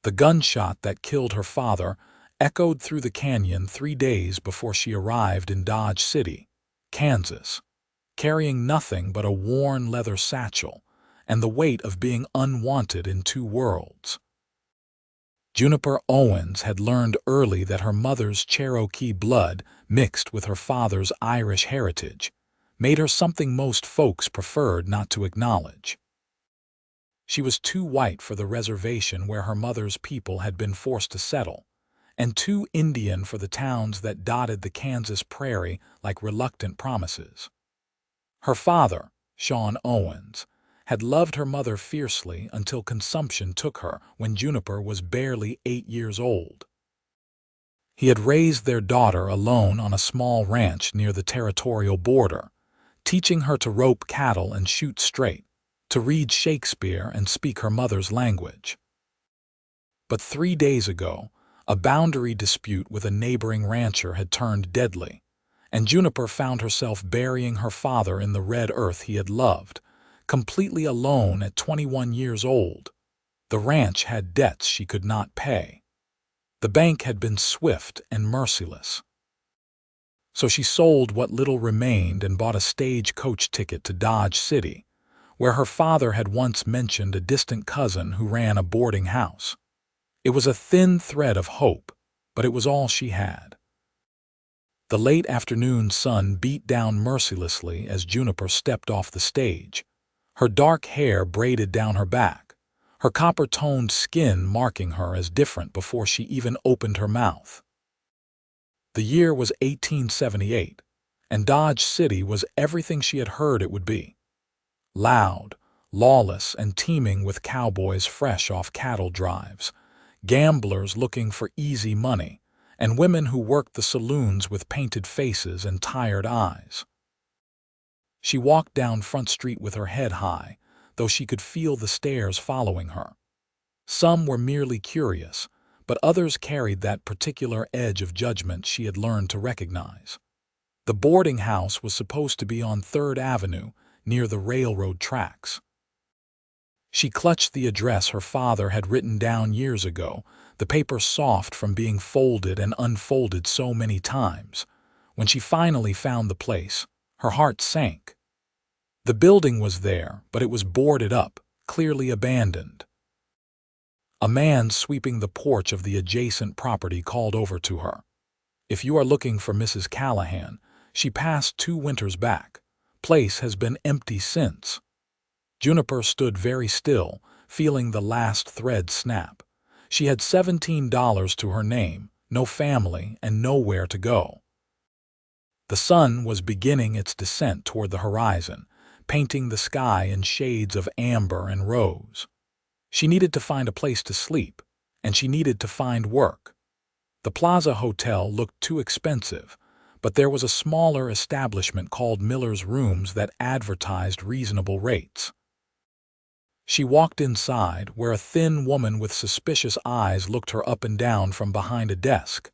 The gunshot that killed her father echoed through the canyon 3 days before she arrived in Dodge City, Kansas, carrying nothing but a worn leather satchel and the weight of being unwanted in two worlds. Juniper Owens had learned early that her mother's Cherokee blood, mixed with her father's Irish heritage, made her something most folks preferred not to acknowledge. She was too white for the reservation where her mother's people had been forced to settle, and too Indian for the towns that dotted the Kansas prairie like reluctant promises. Her father, Sean Owens, had loved her mother fiercely until consumption took her when Juniper was barely 8 years old. He had raised their daughter alone on a small ranch near the territorial border, teaching her to rope cattle and shoot straight, to read Shakespeare and speak her mother's language. But 3 days ago, a boundary dispute with a neighboring rancher had turned deadly, and Juniper found herself burying her father in the red earth he had loved, completely alone at 21 years old. The ranch had debts she could not pay. The bank had been swift and merciless. So she sold what little remained and bought a stagecoach ticket to Dodge City, where her father had once mentioned a distant cousin who ran a boarding house. It was a thin thread of hope, but it was all she had. The late afternoon sun beat down mercilessly as Juniper stepped off the stage, her dark hair braided down her back, her copper-toned skin marking her as different before she even opened her mouth. The year was 1878, and Dodge City was everything she had heard it would be. Loud, lawless, and teeming with cowboys fresh off cattle drives, gamblers looking for easy money, and women who worked the saloons with painted faces and tired eyes. She walked down Front Street with her head high, though she could feel the stares following her. Some were merely curious, but others carried that particular edge of judgment she had learned to recognize. The boarding house was supposed to be on 3rd Avenue, near the railroad tracks. She clutched the address her father had written down years ago, the paper soft from being folded and unfolded so many times. When she finally found the place, her heart sank. The building was there, but it was boarded up, clearly abandoned. A man sweeping the porch of the adjacent property called over to her. "If you are looking for Mrs. Callahan, she passed 2 winters back. Place has been empty since." Juniper stood very still, feeling the last thread snap. She had $17 to her name, no family, and nowhere to go. The sun was beginning its descent toward the horizon, painting the sky in shades of amber and rose. She needed to find a place to sleep, and she needed to find work. The Plaza Hotel looked too expensive, but there was a smaller establishment called Miller's Rooms that advertised reasonable rates. She walked inside, where a thin woman with suspicious eyes looked her up and down from behind a desk.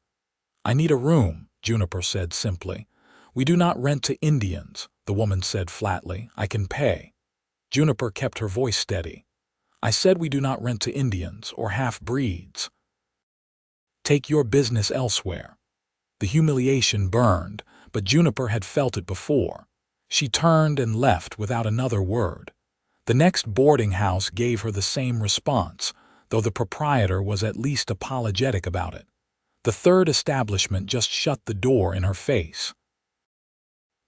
"I need a room," Juniper said simply. "We do not rent to Indians," the woman said flatly. "I can pay." Juniper kept her voice steady. "I said we do not rent to Indians or half-breeds. Take your business elsewhere." The humiliation burned, but Juniper had felt it before. She turned and left without another word. The next boarding house gave her the same response, though the proprietor was at least apologetic about it. The third establishment just shut the door in her face.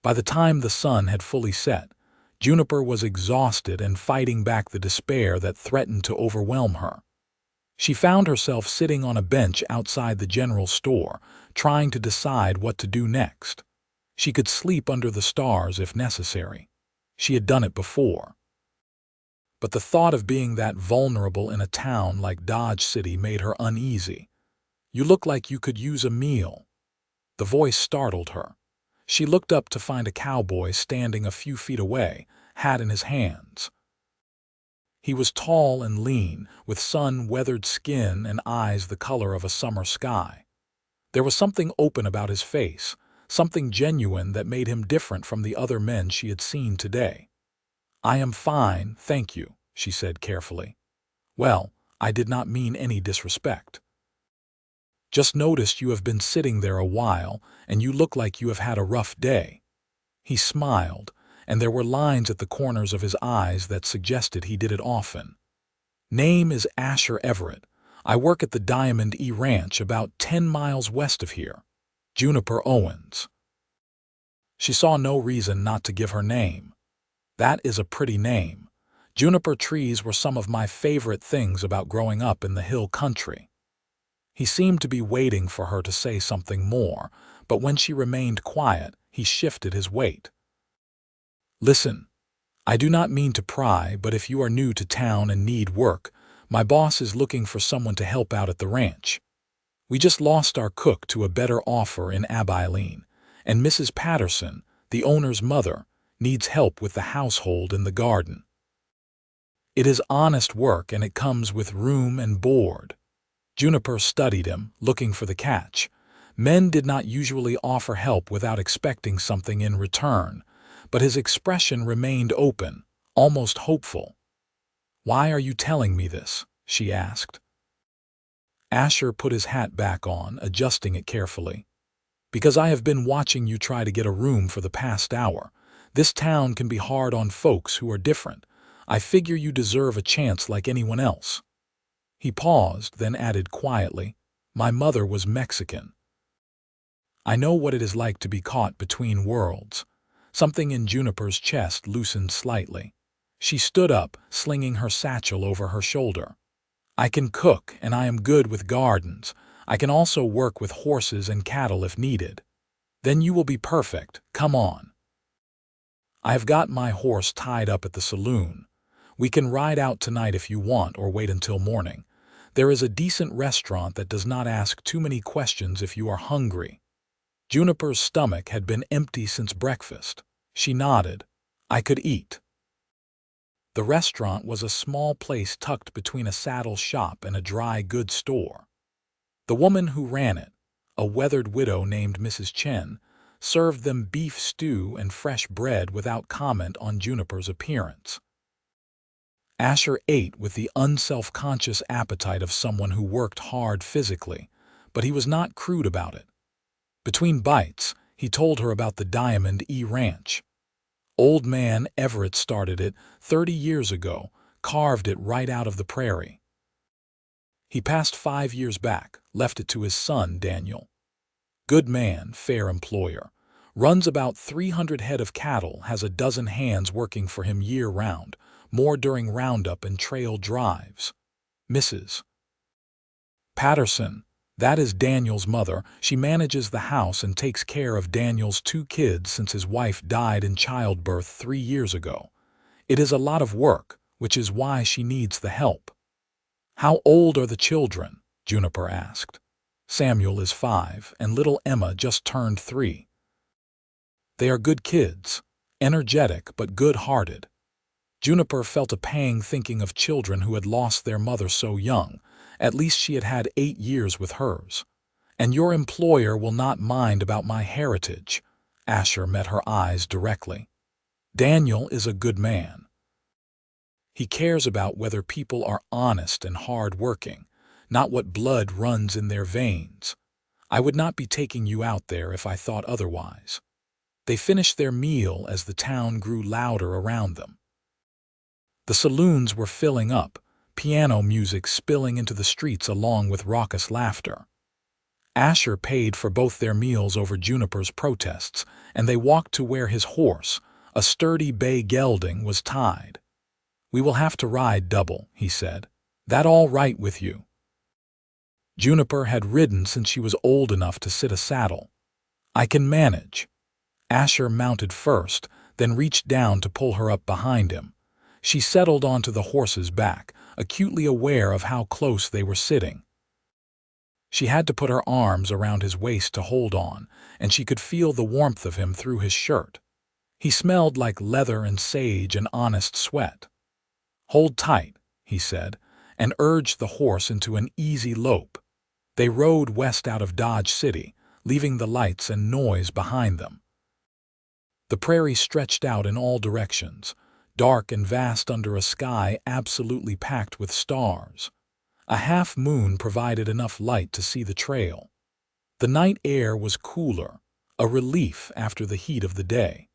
By the time the sun had fully set, Juniper was exhausted and fighting back the despair that threatened to overwhelm her. She found herself sitting on a bench outside the general store, trying to decide what to do next. She could sleep under the stars if necessary. She had done it before. But the thought of being that vulnerable in a town like Dodge City made her uneasy. "You look like you could use a meal." The voice startled her. She looked up to find a cowboy standing a few feet away, hat in his hands. He was tall and lean, with sun-weathered skin and eyes the color of a summer sky. There was something open about his face, something genuine that made him different from the other men she had seen today. "I am fine, thank you," she said carefully. "Well, I did not mean any disrespect. Just noticed you have been sitting there a while, and you look like you have had a rough day." He smiled, and there were lines at the corners of his eyes that suggested he did it often. "Name is Asher Everett. I work at the Diamond E Ranch about 10 miles west of here. Juniper Owens." She saw no reason not to give her name. "That is a pretty name. Juniper trees were some of my favorite things about growing up in the hill country." He seemed to be waiting for her to say something more, but when she remained quiet, he shifted his weight. "Listen, I do not mean to pry, but if you are new to town and need work, my boss is looking for someone to help out at the ranch. We just lost our cook to a better offer in Abilene, and Mrs. Patterson, the owner's mother, needs help with the household and the garden. It is honest work, and it comes with room and board." Juniper studied him, looking for the catch. Men did not usually offer help without expecting something in return, but his expression remained open, almost hopeful. "Why are you telling me this?" she asked. Asher put his hat back on, adjusting it carefully. "Because I have been watching you try to get a room for the past hour. This town can be hard on folks who are different. I figure you deserve a chance like anyone else." He paused, then added quietly, "My mother was Mexican. I know what it is like to be caught between worlds." Something in Juniper's chest loosened slightly. She stood up, slinging her satchel over her shoulder. "I can cook, and I am good with gardens. I can also work with horses and cattle if needed." "Then you will be perfect. Come on." "I have got my horse tied up at the saloon. We can ride out tonight if you want, or wait until morning. There is a decent restaurant that does not ask too many questions if you are hungry." Juniper's stomach had been empty since breakfast. She nodded. "I could eat." The restaurant was a small place tucked between a saddle shop and a dry goods store. The woman who ran it, a weathered widow named Mrs. Chen, served them beef stew and fresh bread without comment on Juniper's appearance. Asher ate with the unself-conscious appetite of someone who worked hard physically, but he was not crude about it. Between bites, he told her about the Diamond E Ranch. Old man Everett started it 30 years ago, carved it right out of the prairie. He passed 5 years back, left it to his son, Daniel. Good man, fair employer. Runs about 300 head of cattle, has a dozen hands working for him year-round, more during roundup and trail drives. Mrs. Patterson, that is Daniel's mother. She manages the house and takes care of Daniel's 2 kids since his wife died in childbirth 3 years ago. It is a lot of work, which is why she needs the help." "How old are the children?" Juniper asked. "Samuel is 5, and little Emma just turned 3. They are good kids, energetic but good-hearted." Juniper felt a pang thinking of children who had lost their mother so young. At least she had had 8 years with hers. "And your employer will not mind about my heritage." Asher met her eyes directly. "Daniel is a good man. He cares about whether people are honest and hard-working, not what blood runs in their veins. I would not be taking you out there if I thought otherwise." They finished their meal as the town grew louder around them. The saloons were filling up, piano music spilling into the streets along with raucous laughter. Asher paid for both their meals over Juniper's protests, and they walked to where his horse, a sturdy bay gelding, was tied. "We will have to ride double," he said. "That all right with you?" Juniper had ridden since she was old enough to sit a saddle. "I can manage." Asher mounted first, then reached down to pull her up behind him. She settled onto the horse's back, acutely aware of how close they were sitting. She had to put her arms around his waist to hold on, and she could feel the warmth of him through his shirt. He smelled like leather and sage and honest sweat. "Hold tight," he said, and urged the horse into an easy lope. They rode west out of Dodge City, leaving the lights and noise behind them. The prairie stretched out in all directions, dark and vast under a sky absolutely packed with stars. A half moon provided enough light to see the trail. The night air was cooler, a relief after the heat of the day.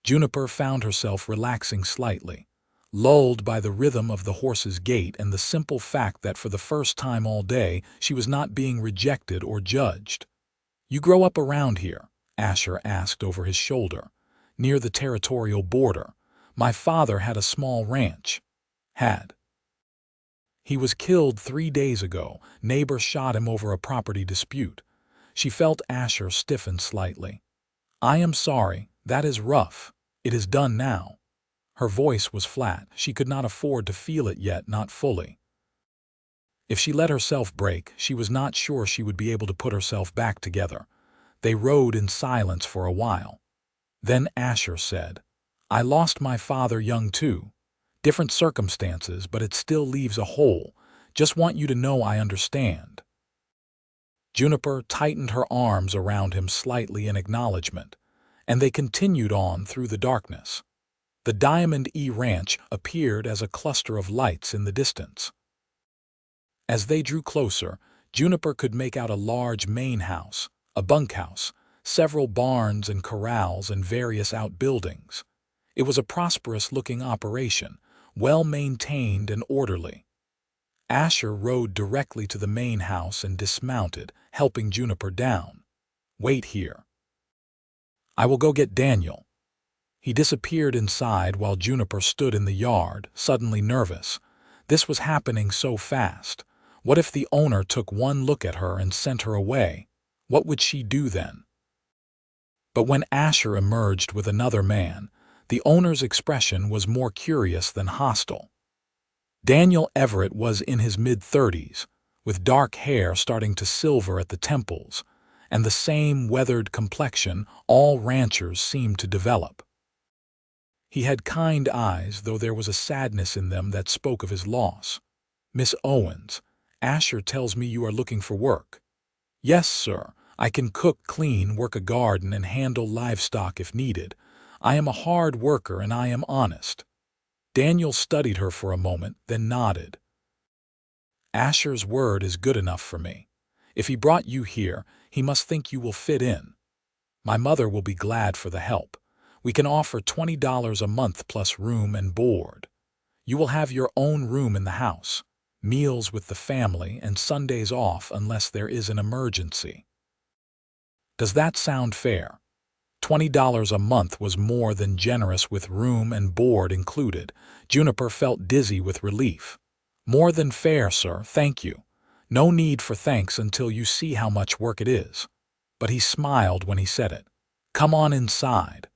Juniper found herself relaxing slightly, lulled by the rhythm of the horse's gait and the simple fact that for the first time all day she was not being rejected or judged. "You grow up around here?" Asher asked over his shoulder. "Near the territorial border. My father had a small ranch." Had. "He was killed 3 days ago. Neighbor shot him over a property dispute." She felt Asher stiffen slightly. "I am sorry. That is rough. It is done now." Her voice was flat. She could not afford to feel it yet, not fully. If she let herself break, she was not sure she would be able to put herself back together. They rode in silence for a while. Then Asher said, "I lost my father young too. Different circumstances, but it still leaves a hole. Just want you to know I understand." Juniper tightened her arms around him slightly in acknowledgement, and they continued on through the darkness. The Diamond E Ranch appeared as a cluster of lights in the distance. As they drew closer, Juniper could make out a large main house, a bunkhouse, several barns and corrals and various outbuildings. It was a prosperous-looking operation, well-maintained and orderly. Asher rode directly to the main house and dismounted, helping Juniper down. "Wait here. I will go get Daniel." He disappeared inside while Juniper stood in the yard, suddenly nervous. This was happening so fast. What if the owner took one look at her and sent her away? What would she do then? But when Asher emerged with another man, the owner's expression was more curious than hostile. Daniel Everett was in his mid-30s, with dark hair starting to silver at the temples, and the same weathered complexion all ranchers seemed to develop. He had kind eyes, though there was a sadness in them that spoke of his loss. "Miss Owens, Asher tells me you are looking for work." "Yes, sir. I can cook, clean, work a garden, and handle livestock if needed. I am a hard worker and I am honest." Daniel studied her for a moment, then nodded. "Asher's word is good enough for me. If he brought you here, he must think you will fit in. My mother will be glad for the help. We can offer $20 a month plus room and board. You will have your own room in the house, meals with the family, and Sundays off unless there is an emergency." Does that sound fair? $20 a month was more than generous with room and board included. Juniper felt dizzy with relief. "More than fair, sir, thank you. No need for thanks until you see how much work it is." But he smiled when he said it. "Come on inside.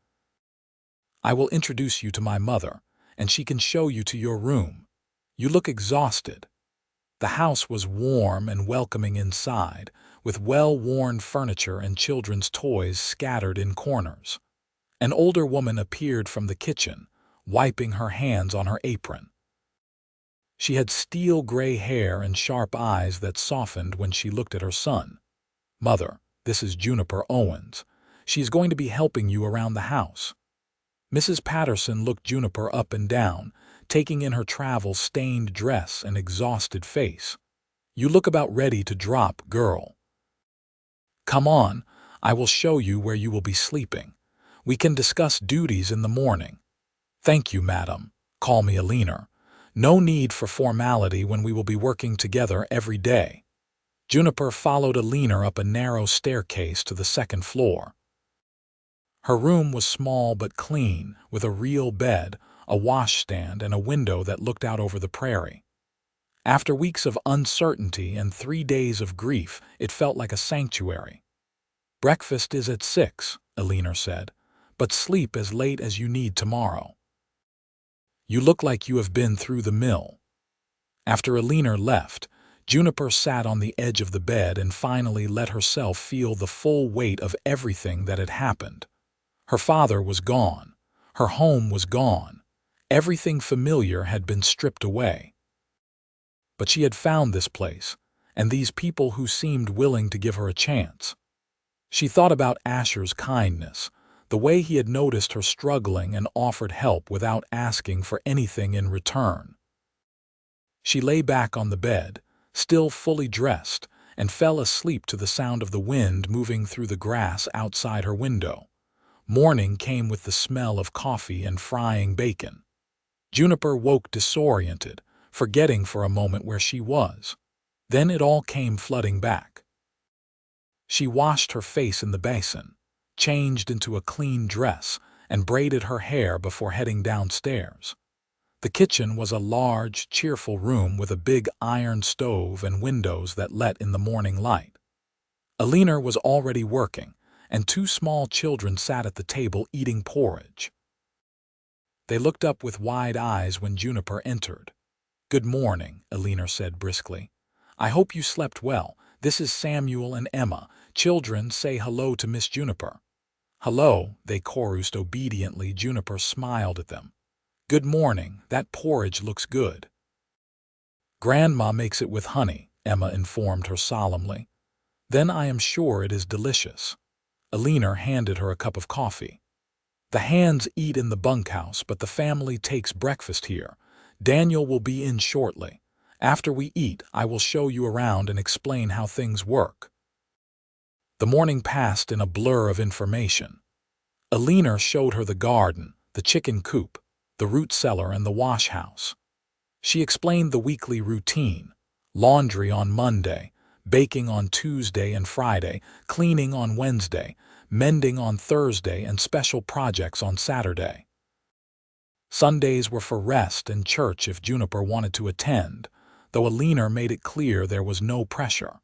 I will introduce you to my mother, and she can show you to your room. You look exhausted." The house was warm and welcoming inside, with well-worn furniture and children's toys scattered in corners. An older woman appeared from the kitchen, wiping her hands on her apron. She had steel-gray hair and sharp eyes that softened when she looked at her son. "Mother, this is Juniper Owens. She is going to be helping you around the house." Mrs. Patterson looked Juniper up and down, taking in her travel-stained dress and exhausted face. "You look about ready to drop, girl. Come on, I will show you where you will be sleeping. We can discuss duties in the morning." "Thank you, madam. Call me Alina. No need for formality when we will be working together every day." Juniper followed Alina up a narrow staircase to the second floor. Her room was small but clean, with a real bed, a washstand, and a window that looked out over the prairie. After weeks of uncertainty and 3 days of grief, it felt like a sanctuary. "Breakfast is at 6, Alina said, "but sleep as late as you need tomorrow. You look like you have been through the mill." After Alina left, Juniper sat on the edge of the bed and finally let herself feel the full weight of everything that had happened. Her father was gone. Her home was gone. Everything familiar had been stripped away. But she had found this place, and these people who seemed willing to give her a chance. She thought about Asher's kindness, the way he had noticed her struggling and offered help without asking for anything in return. She lay back on the bed, still fully dressed, and fell asleep to the sound of the wind moving through the grass outside her window. Morning came with the smell of coffee and frying bacon. Juniper woke disoriented, forgetting for a moment where she was. Then it all came flooding back. She washed her face in the basin, changed into a clean dress, and braided her hair before heading downstairs. The kitchen was a large, cheerful room with a big iron stove and windows that let in the morning light. Alina was already working, and two small children sat at the table eating porridge. They looked up with wide eyes when Juniper entered. "Good morning," Alina said briskly. "I hope you slept well. This is Samuel and Emma. Children, say hello to Miss Juniper." "Hello," they chorused obediently. Juniper smiled at them. "Good morning. That porridge looks good." "Grandma makes it with honey," Emma informed her solemnly. "Then I am sure it is delicious." Alina handed her a cup of coffee. "The hands eat in the bunkhouse, but the family takes breakfast here. Daniel will be in shortly. After we eat, I will show you around and explain how things work." The morning passed in a blur of information. Alina showed her the garden, the chicken coop, the root cellar, and the wash house. She explained the weekly routine: laundry on Monday, baking on Tuesday and Friday, cleaning on Wednesday, mending on Thursday, and special projects on Saturday. Sundays were for rest and church if Juniper wanted to attend, though Alina made it clear there was no pressure.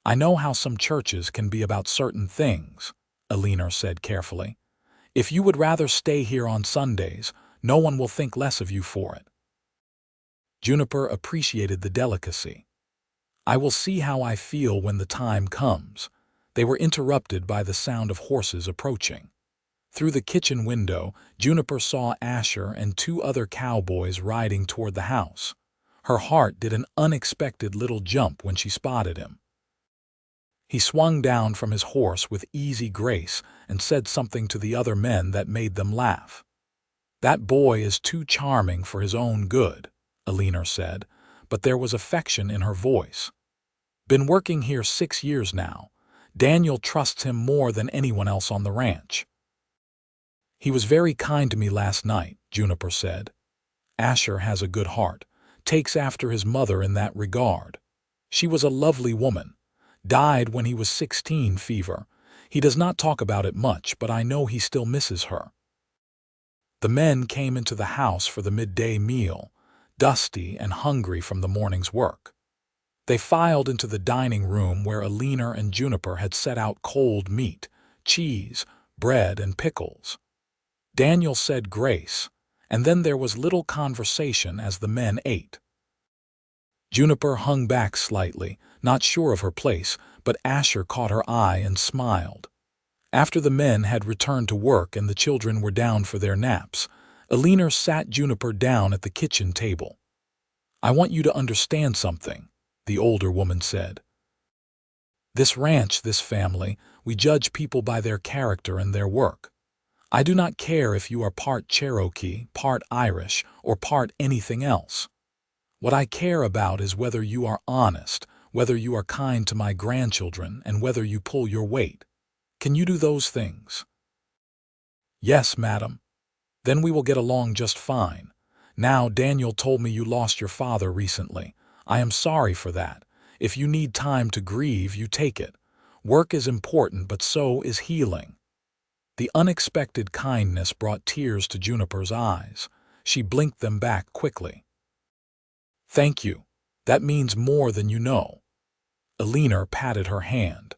"I know how some churches can be about certain things," Alina said carefully. "If you would rather stay here on Sundays, no one will think less of you for it." Juniper appreciated the delicacy. "I will see how I feel when the time comes." They were interrupted by the sound of horses approaching. Through the kitchen window, Juniper saw Asher and two other cowboys riding toward the house. Her heart did an unexpected little jump when she spotted him. He swung down from his horse with easy grace and said something to the other men that made them laugh. "That boy is too charming for his own good," Alina said, but there was affection in her voice. "Been working here 6 years now. Daniel trusts him more than anyone else on the ranch." "He was very kind to me last night," Juniper said. "Asher has a good heart, takes after his mother in that regard. She was a lovely woman. Died when he was 16, fever. He does not talk about it much, but I know he still misses her." The men came into the house for the midday meal, dusty and hungry from the morning's work. They filed into the dining room where Alina and Juniper had set out cold meat, cheese, bread, and pickles. Daniel said grace, and then there was little conversation as the men ate. Juniper hung back slightly, not sure of her place, but Asher caught her eye and smiled. After the men had returned to work and the children were down for their naps, Alina sat Juniper down at the kitchen table. "I want you to understand something," the older woman said. "This ranch, this family, we judge people by their character and their work. I do not care if you are part Cherokee, part Irish, or part anything else. What I care about is whether you are honest, whether you are kind to my grandchildren, and whether you pull your weight. Can you do those things?" "Yes, madam." "Then we will get along just fine. Now, Daniel told me you lost your father recently. I am sorry for that. If you need time to grieve, you take it. Work is important, but so is healing." The unexpected kindness brought tears to Juniper's eyes. She blinked them back quickly. "Thank you. That means more than you know." Alina patted her hand.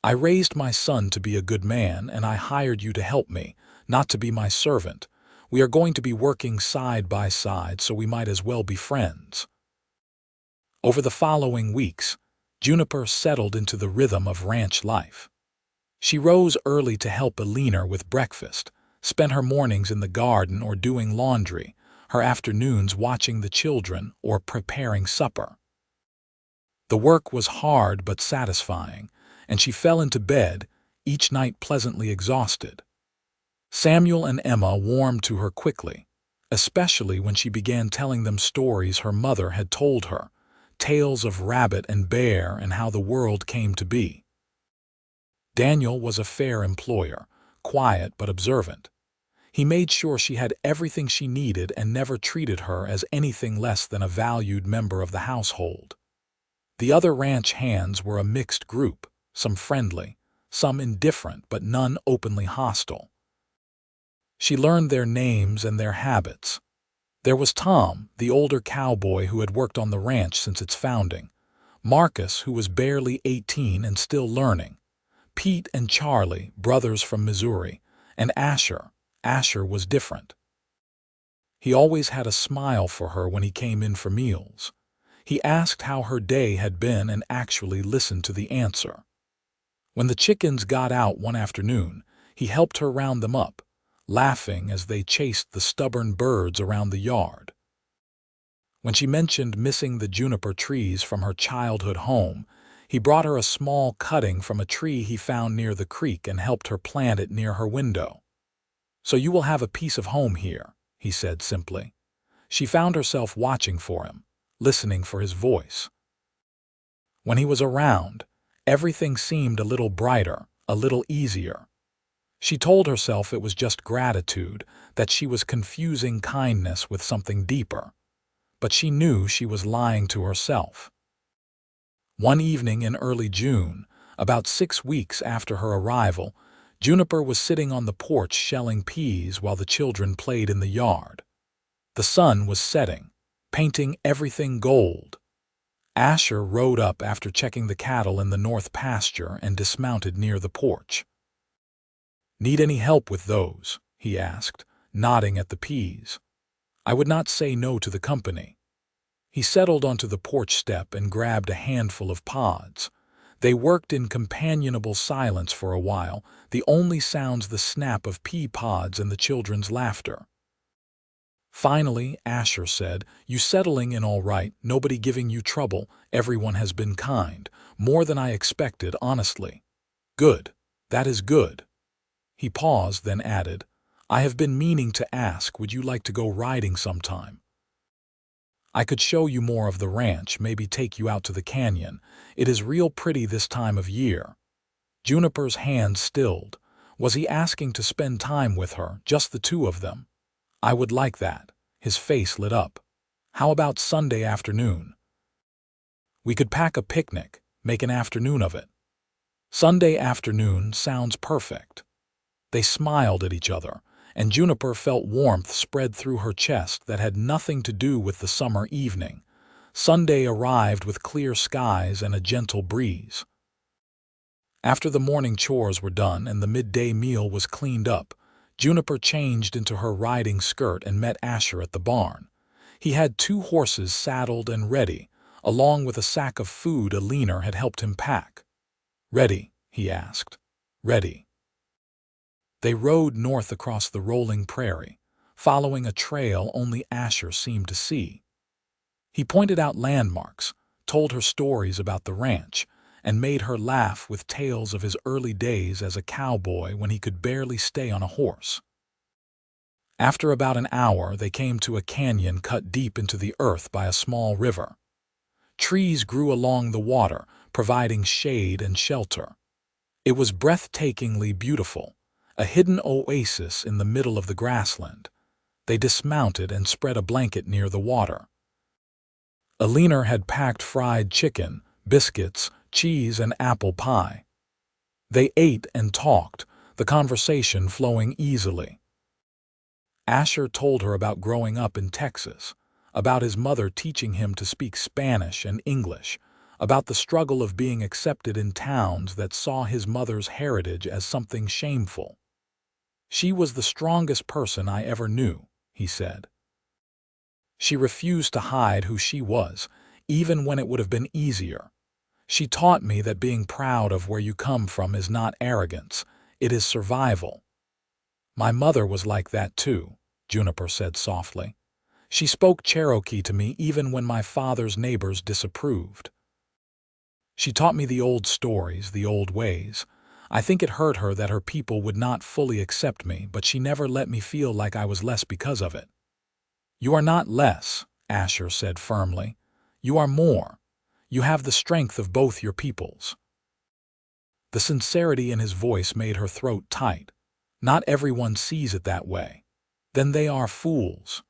"I raised my son to be a good man, and I hired you to help me, not to be my servant. We are going to be working side by side, so we might as well be friends." Over the following weeks, Juniper settled into the rhythm of ranch life. She rose early to help Alina with breakfast, spent her mornings in the garden or doing laundry, her afternoons watching the children or preparing supper. The work was hard but satisfying, and she fell into bed, each night pleasantly exhausted. Samuel and Emma warmed to her quickly, especially when she began telling them stories her mother had told her, tales of rabbit and bear and how the world came to be. Daniel was a fair employer, quiet but observant. He made sure she had everything she needed and never treated her as anything less than a valued member of the household. The other ranch hands were a mixed group, some friendly, some indifferent, but none openly hostile. She learned their names and their habits. There was Tom, the older cowboy who had worked on the ranch since its founding, Marcus, who was barely 18 and still learning, Pete and Charlie, brothers from Missouri, and Asher. Asher was different. He always had a smile for her when he came in for meals. He asked how her day had been and actually listened to the answer. When the chickens got out one afternoon, he helped her round them up, laughing as they chased the stubborn birds around the yard. When she mentioned missing the juniper trees from her childhood home, he brought her a small cutting from a tree he found near the creek and helped her plant it near her window. "So you will have a piece of home here," he said simply. She found herself watching for him, listening for his voice. When he was around, everything seemed a little brighter, a little easier. She told herself it was just gratitude, that she was confusing kindness with something deeper. But she knew she was lying to herself. One evening in early June, about 6 weeks after her arrival, Juniper was sitting on the porch shelling peas while the children played in the yard. The sun was setting, painting everything gold. Asher rode up after checking the cattle in the north pasture and dismounted near the porch. "Need any help with those?" he asked, nodding at the peas. "I would not say no to the company." He settled onto the porch step and grabbed a handful of pods. They worked in companionable silence for a while, the only sounds the snap of pea pods and the children's laughter. Finally, Asher said, "You settling in all right, nobody giving you trouble, everyone has been kind, more than I expected, honestly." "Good. That is good." He paused, then added, "I have been meaning to ask, would you like to go riding sometime? I could show you more of the ranch, maybe take you out to the canyon. It is real pretty this time of year." Juniper's hand stilled. Was he asking to spend time with her, just the two of them? "I would like that." His face lit up. "How about Sunday afternoon? We could pack a picnic, make an afternoon of it." "Sunday afternoon sounds perfect." They smiled at each other, and Juniper felt warmth spread through her chest that had nothing to do with the summer evening. Sunday arrived with clear skies and a gentle breeze. After the morning chores were done and the midday meal was cleaned up, Juniper changed into her riding skirt and met Asher at the barn. He had 2 horses saddled and ready, along with a sack of food a leaner had helped him pack. "Ready?" he asked. "Ready." They rode north across the rolling prairie, following a trail only Asher seemed to see. He pointed out landmarks, told her stories about the ranch, and made her laugh with tales of his early days as a cowboy when he could barely stay on a horse. After about an hour, they came to a canyon cut deep into the earth by a small river. Trees grew along the water, providing shade and shelter. It was breathtakingly beautiful, a hidden oasis in the middle of the grassland. They dismounted and spread a blanket near the water. A leaner had packed fried chicken, biscuits, cheese, and apple pie. They ate and talked, the conversation flowing easily. Asher told her about growing up in Texas, about his mother teaching him to speak Spanish and English, about the struggle of being accepted in towns that saw his mother's heritage as something shameful. "She was the strongest person I ever knew," he said. "She refused to hide who she was, even when it would have been easier. She taught me that being proud of where you come from is not arrogance, it is survival." "My mother was like that too," Juniper said softly. "She spoke Cherokee to me even when my father's neighbors disapproved. She taught me the old stories, the old ways. I think it hurt her that her people would not fully accept me, but she never let me feel like I was less because of it." You are not less, Asher said firmly. You are more. You have the strength of both your peoples. The sincerity in his voice made her throat tight. Not everyone sees it that way. Then they are fools.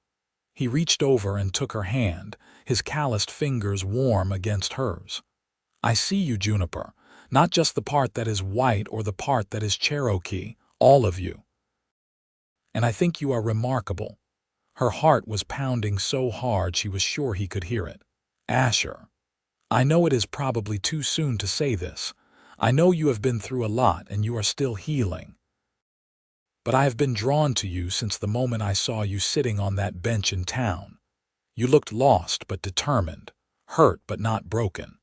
He reached over and took her hand, his calloused fingers warm against hers. I see you, Juniper, not just the part that is white or the part that is Cherokee, all of you. And I think you are remarkable. Her heart was pounding so hard she was sure he could hear it. Asher, I know it is probably too soon to say this. I know you have been through a lot and you are still healing. But I have been drawn to you since the moment I saw you sitting on that bench in town. You looked lost but determined, hurt but not broken.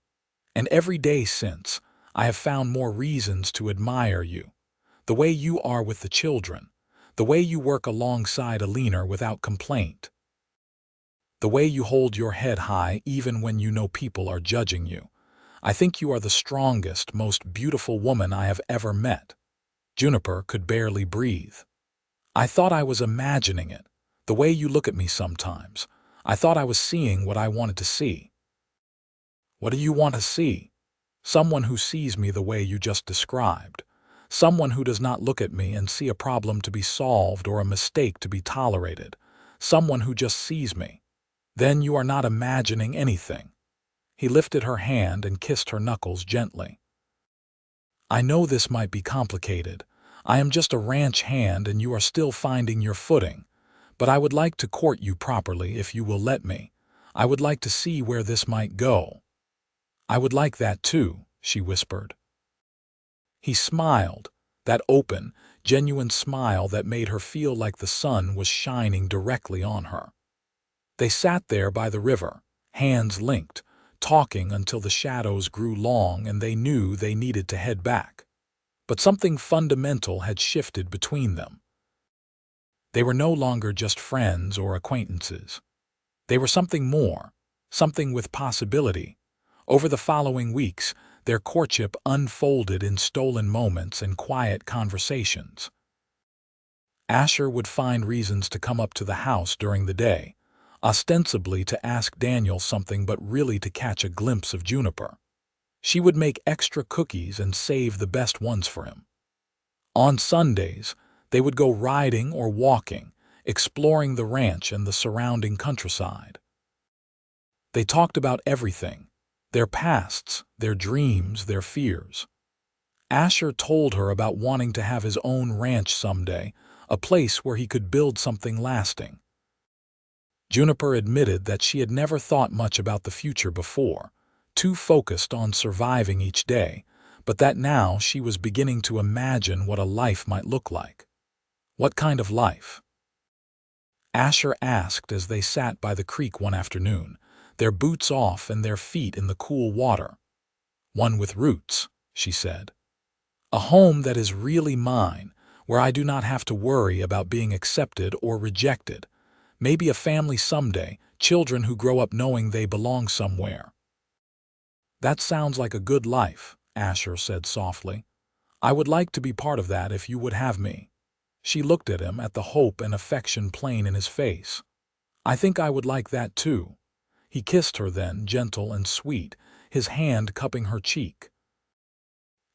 And every day since, I have found more reasons to admire you. The way you are with the children, the way you work alongside Alina without complaint, the way you hold your head high even when you know people are judging you. I think you are the strongest, most beautiful woman I have ever met. Juniper could barely breathe. I thought I was imagining it, the way you look at me sometimes. I thought I was seeing what I wanted to see. What do you want to see? Someone who sees me the way you just described. Someone who does not look at me and see a problem to be solved or a mistake to be tolerated. Someone who just sees me. Then you are not imagining anything. He lifted her hand and kissed her knuckles gently. I know this might be complicated. I am just a ranch hand and you are still finding your footing. But I would like to court you properly if you will let me. I would like to see where this might go. I would like that too, she whispered. He smiled, that open, genuine smile that made her feel like the sun was shining directly on her. They sat there by the river, hands linked, talking until the shadows grew long and they knew they needed to head back. But something fundamental had shifted between them. They were no longer just friends or acquaintances. They were something more, something with possibility. Over the following weeks, their courtship unfolded in stolen moments and quiet conversations. Asher would find reasons to come up to the house during the day, ostensibly to ask Daniel something but really to catch a glimpse of Juniper. She would make extra cookies and save the best ones for him. On Sundays, they would go riding or walking, exploring the ranch and the surrounding countryside. They talked about everything, their pasts, their dreams, their fears. Asher told her about wanting to have his own ranch someday, a place where he could build something lasting. Juniper admitted that she had never thought much about the future before, too focused on surviving each day, but that now she was beginning to imagine what a life might look like. What kind of life? Asher asked as they sat by the creek one afternoon, their boots off and their feet in the cool water. One with roots, she said. A home that is really mine, where I do not have to worry about being accepted or rejected. Maybe a family someday, children who grow up knowing they belong somewhere. That sounds like a good life, Asher said softly. I would like to be part of that if you would have me. She looked at him, at the hope and affection plain in his face. I think I would like that too. He kissed her then, gentle and sweet, his hand cupping her cheek.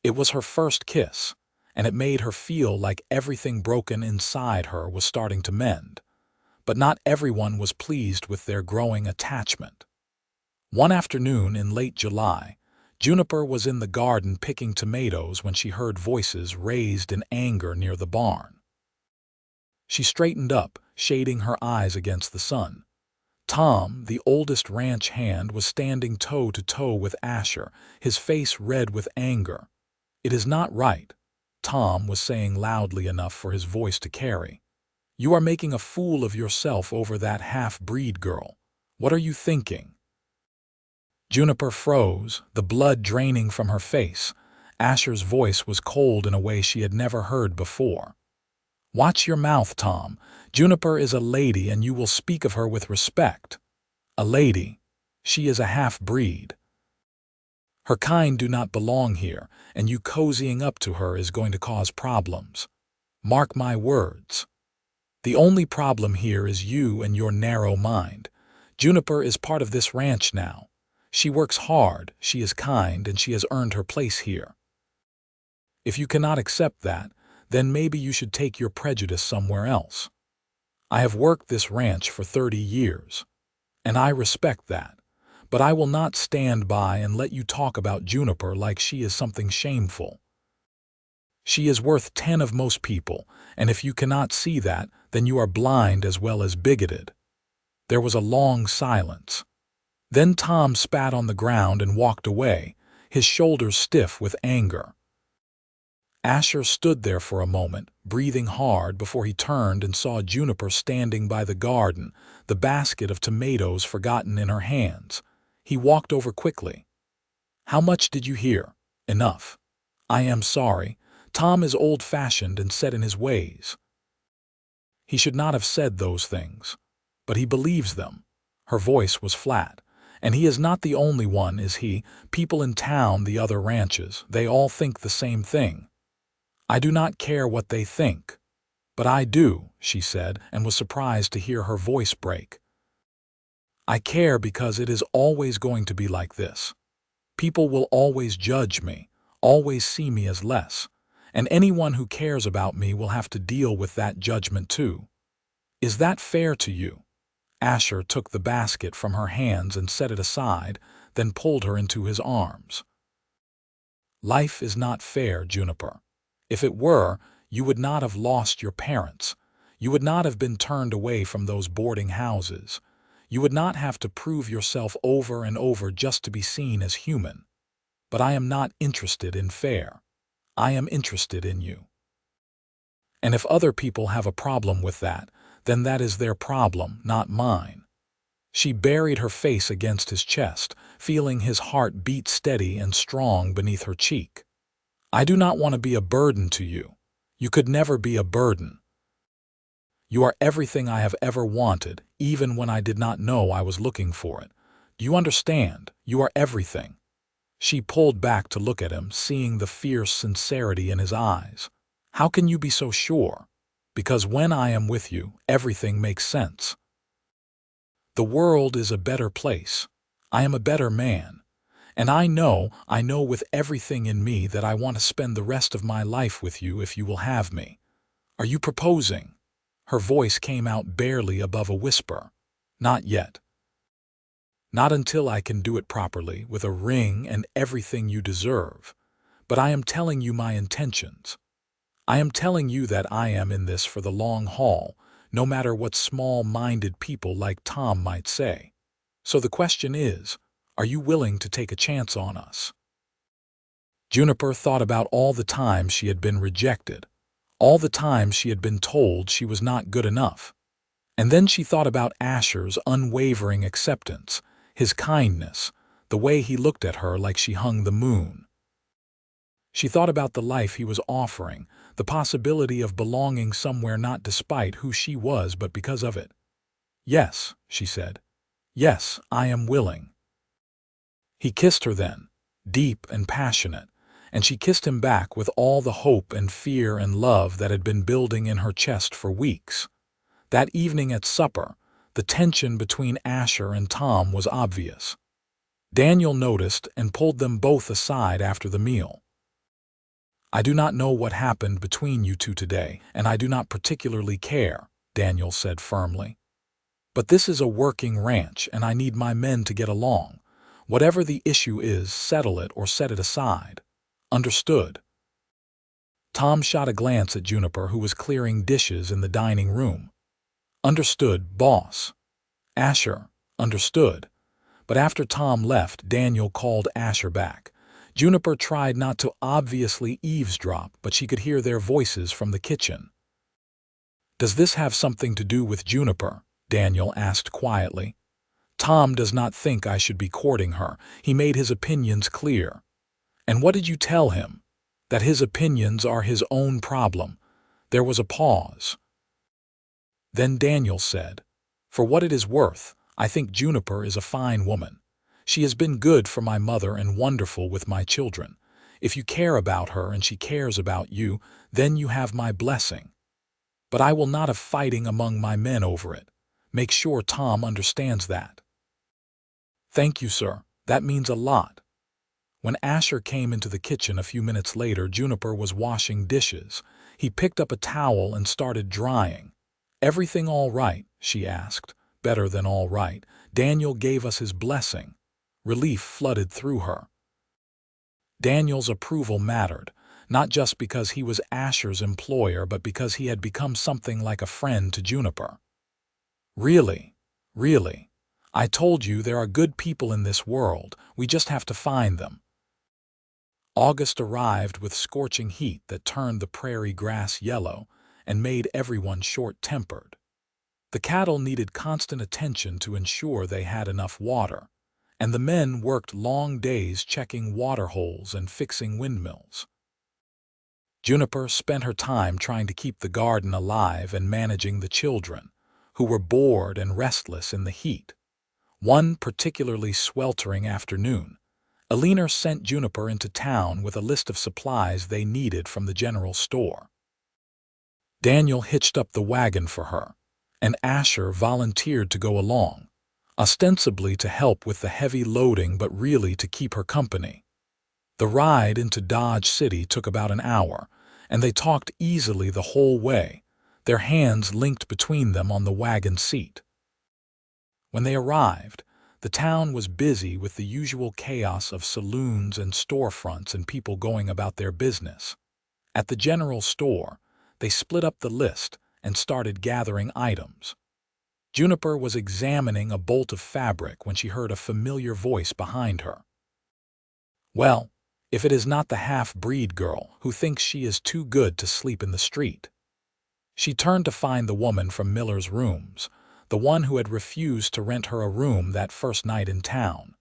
It was her first kiss, and it made her feel like everything broken inside her was starting to mend. But not everyone was pleased with their growing attachment. One afternoon in late July, Juniper was in the garden picking tomatoes when she heard voices raised in anger near the barn. She straightened up, shading her eyes against the sun. Tom, the oldest ranch hand, was standing toe-to-toe with Asher, his face red with anger. It is not right, Tom was saying loudly enough for his voice to carry. You are making a fool of yourself over that half-breed girl. What are you thinking? Juniper froze, the blood draining from her face. Asher's voice was cold in a way she had never heard before. Watch your mouth, Tom. Juniper is a lady and you will speak of her with respect. A lady. She is a half-breed. Her kind do not belong here, and you cozying up to her is going to cause problems. Mark my words. The only problem here is you and your narrow mind. Juniper is part of this ranch now. She works hard, she is kind, and she has earned her place here. If you cannot accept that, then maybe you should take your prejudice somewhere else. I have worked this ranch for 30 years, and I respect that. But I will not stand by and let you talk about Juniper like she is something shameful. She is worth 10 of most people, and if you cannot see that, then you are blind as well as bigoted. There was a long silence. Then Tom spat on the ground and walked away, his shoulders stiff with anger. Asher stood there for a moment, breathing hard before he turned and saw Juniper standing by the garden, the basket of tomatoes forgotten in her hands. He walked over quickly. "How much did you hear?" "Enough." "I am sorry." Tom is old-fashioned and set in his ways. He should not have said those things, but he believes them. Her voice was flat. "And he is not the only one, is he? People in town, the other ranches, they all think the same thing." "I do not care what they think." "But I do," she said, and was surprised to hear her voice break. "I care because it is always going to be like this. People will always judge me, always see me as less, and anyone who cares about me will have to deal with that judgment too. Is that fair to you?" Asher took the basket from her hands and set it aside, then pulled her into his arms. "Life is not fair, Juniper. If it were, you would not have lost your parents. You would not have been turned away from those boarding houses. You would not have to prove yourself over and over just to be seen as human. But I am not interested in fair. I am interested in you. And if other people have a problem with that, then that is their problem, not mine." She buried her face against his chest, feeling his heart beat steady and strong beneath her cheek. "I do not want to be a burden to you. You could never be a burden. You are everything I have ever wanted, even when I did not know I was looking for it. Do you understand? You are everything." She pulled back to look at him, seeing the fierce sincerity in his eyes. "How can you be so sure?" "Because when I am with you, everything makes sense. The world is a better place. I am a better man. And I know with everything in me that I want to spend the rest of my life with you if you will have me. Are you proposing?" Her voice came out barely above a whisper. "Not yet. Not until I can do it properly, with a ring and everything you deserve. But I am telling you my intentions. I am telling you that I am in this for the long haul, no matter what small-minded people like Tom might say. So the question is, are you willing to take a chance on us?" Juniper thought about all the times she had been rejected, all the times she had been told she was not good enough. And then she thought about Asher's unwavering acceptance, his kindness, the way he looked at her like she hung the moon. She thought about the life he was offering, the possibility of belonging somewhere not despite who she was but because of it. "Yes," she said. "Yes, I am willing." He kissed her then, deep and passionate, and she kissed him back with all the hope and fear and love that had been building in her chest for weeks. That evening at supper, the tension between Asher and Tom was obvious. Daniel noticed and pulled them both aside after the meal. "I do not know what happened between you two today, and I do not particularly care," Daniel said firmly. "But this is a working ranch, and I need my men to get along. Whatever the issue is, settle it or set it aside. Understood?" Tom shot a glance at Juniper, who was clearing dishes in the dining room. "Understood, boss." "Asher, understood." But after Tom left, Daniel called Asher back. Juniper tried not to obviously eavesdrop, but she could hear their voices from the kitchen. "Does this have something to do with Juniper?" Daniel asked quietly. "Tom does not think I should be courting her. He made his opinions clear." "And what did you tell him?" "That his opinions are his own problem." There was a pause. Then Daniel said, "For what it is worth, I think Juniper is a fine woman. She has been good for my mother and wonderful with my children. If you care about her and she cares about you, then you have my blessing." But I will not have fighting among my men over it. Make sure Tom understands that." "Thank you, sir. That means a lot." When Asher came into the kitchen a few minutes later, Juniper was washing dishes. He picked up a towel and started drying. "Everything all right?" she asked. "Better than all right. Daniel gave us his blessing." Relief flooded through her. Daniel's approval mattered, not just because he was Asher's employer, but because he had become something like a friend to Juniper. "Really, really. I told you there are good people in this world. We just have to find them." August arrived with scorching heat that turned the prairie grass yellow and made everyone short-tempered. The cattle needed constant attention to ensure they had enough water, and the men worked long days checking water holes and fixing windmills. Juniper spent her time trying to keep the garden alive and managing the children, who were bored and restless in the heat. One particularly sweltering afternoon, Alina sent Juniper into town with a list of supplies they needed from the general store. Daniel hitched up the wagon for her, and Asher volunteered to go along, ostensibly to help with the heavy loading but really to keep her company. The ride into Dodge City took about an hour, and they talked easily the whole way, their hands linked between them on the wagon seat. When they arrived, the town was busy with the usual chaos of saloons and storefronts and people going about their business. At the general store, they split up the list and started gathering items. Juniper was examining a bolt of fabric when she heard a familiar voice behind her. "Well, if it is not the half-breed girl who thinks she is too good to sleep in the street." She turned to find the woman from Miller's rooms, the one who had refused to rent her a room that first night in town.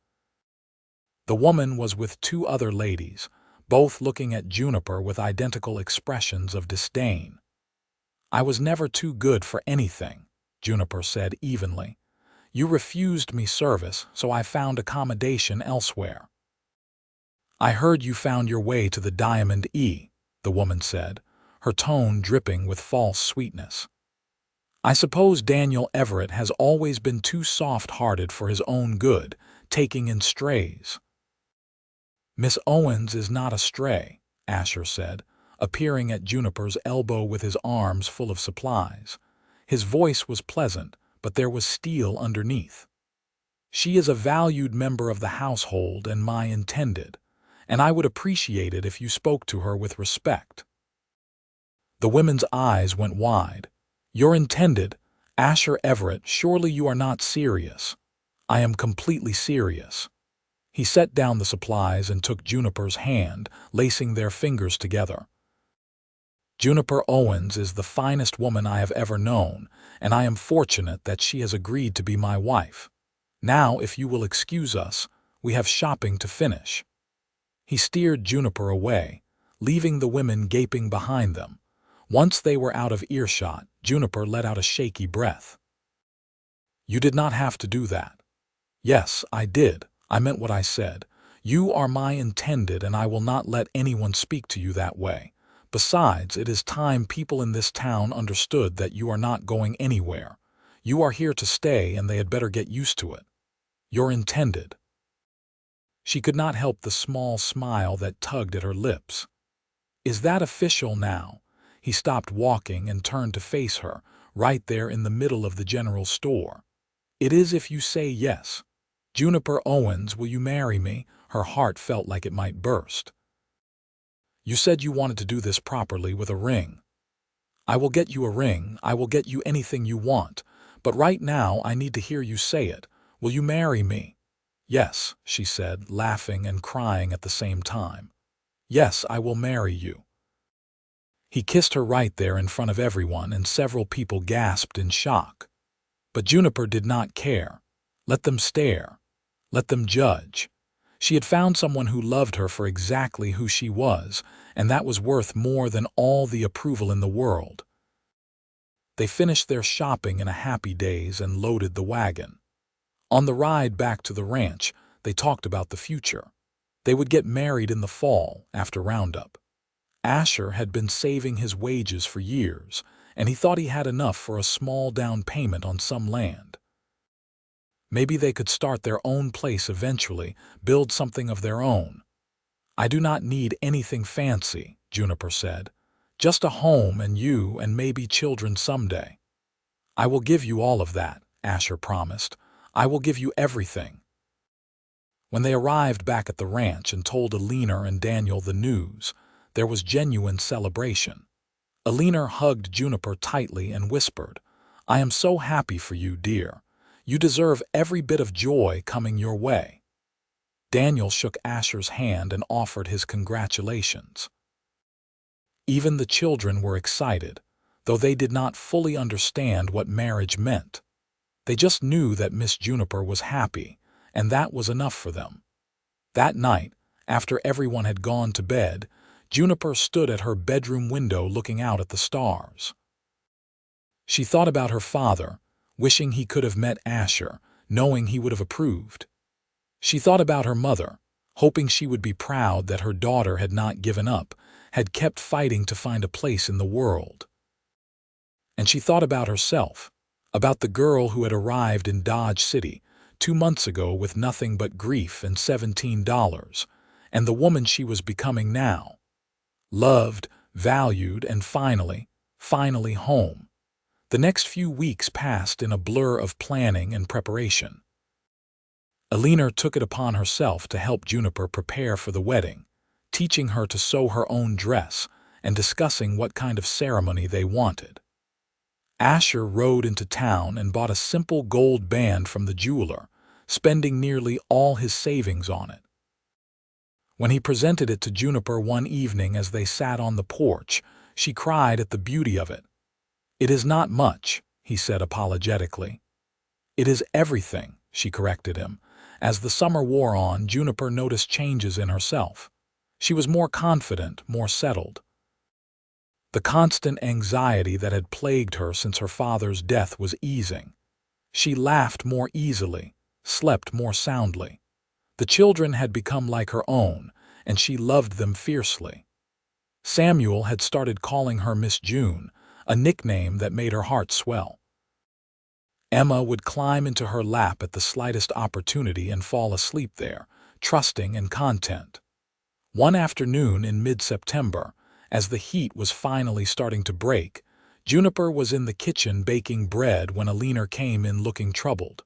The woman was with two other ladies, both looking at Juniper with identical expressions of disdain. "I was never too good for anything," Juniper said evenly. "You refused me service, so I found accommodation elsewhere." "I heard you found your way to the Diamond E," the woman said, her tone dripping with false sweetness. "I suppose Daniel Everett has always been too soft-hearted for his own good, taking in strays." "Miss Owens is not a stray," Asher said, appearing at Juniper's elbow with his arms full of supplies. His voice was pleasant, but there was steel underneath. "She is a valued member of the household and my intended, and I would appreciate it if you spoke to her with respect." The women's eyes went wide. "Your intended, Asher Everett, surely you are not serious." "I am completely serious." He set down the supplies and took Juniper's hand, lacing their fingers together. "Juniper Owens is the finest woman I have ever known, and I am fortunate that she has agreed to be my wife. Now, if you will excuse us, we have shopping to finish." He steered Juniper away, leaving the women gaping behind them. Once they were out of earshot, Juniper let out a shaky breath. "You did not have to do that." "Yes, I did. I meant what I said. You are my intended, and I will not let anyone speak to you that way. Besides, it is time people in this town understood that you are not going anywhere. You are here to stay, and they had better get used to it. Your intended." She could not help the small smile that tugged at her lips. "Is that official now?" He stopped walking and turned to face her, right there in the middle of the general store. "It is if you say yes. Juniper Owens, will you marry me?" Her heart felt like it might burst. "You said you wanted to do this properly with a ring." "I will get you a ring. I will get you anything you want. But right now I need to hear you say it. Will you marry me?" "Yes," she said, laughing and crying at the same time. "Yes, I will marry you." He kissed her right there in front of everyone, and several people gasped in shock. But Juniper did not care. Let them stare. Let them judge. She had found someone who loved her for exactly who she was, and that was worth more than all the approval in the world. They finished their shopping in a happy daze and loaded the wagon. On the ride back to the ranch, they talked about the future. They would get married in the fall, after Roundup. Asher had been saving his wages for years, and he thought he had enough for a small down payment on some land. Maybe they could start their own place eventually, build something of their own. "I do not need anything fancy," Juniper said. "Just a home and you and maybe children someday." "I will give you all of that," Asher promised. "I will give you everything." When they arrived back at the ranch and told Alina and Daniel the news, there was genuine celebration. Alina hugged Juniper tightly and whispered, "I am so happy for you, dear. You deserve every bit of joy coming your way." Daniel shook Asher's hand and offered his congratulations. Even the children were excited, though they did not fully understand what marriage meant. They just knew that Miss Juniper was happy, and that was enough for them. That night, after everyone had gone to bed, Juniper stood at her bedroom window looking out at the stars. She thought about her father, wishing he could have met Asher, knowing he would have approved. She thought about her mother, hoping she would be proud that her daughter had not given up, had kept fighting to find a place in the world. And she thought about herself, about the girl who had arrived in Dodge City 2 months ago with nothing but grief and $17, and the woman she was becoming now. Loved, valued, and finally home. The next few weeks passed in a blur of planning and preparation. Alina took it upon herself to help Juniper prepare for the wedding, teaching her to sew her own dress and discussing what kind of ceremony they wanted. Asher rode into town and bought a simple gold band from the jeweler, spending nearly all his savings on it. When he presented it to Juniper one evening as they sat on the porch, she cried at the beauty of it. "It is not much," he said apologetically. "It is everything," she corrected him. As the summer wore on, Juniper noticed changes in herself. She was more confident, more settled. The constant anxiety that had plagued her since her father's death was easing. She laughed more easily, slept more soundly. The children had become like her own, and she loved them fiercely. Samuel had started calling her Miss June, a nickname that made her heart swell. Emma would climb into her lap at the slightest opportunity and fall asleep there, trusting and content. One afternoon in mid-September, as the heat was finally starting to break, Juniper was in the kitchen baking bread when Alina came in looking troubled.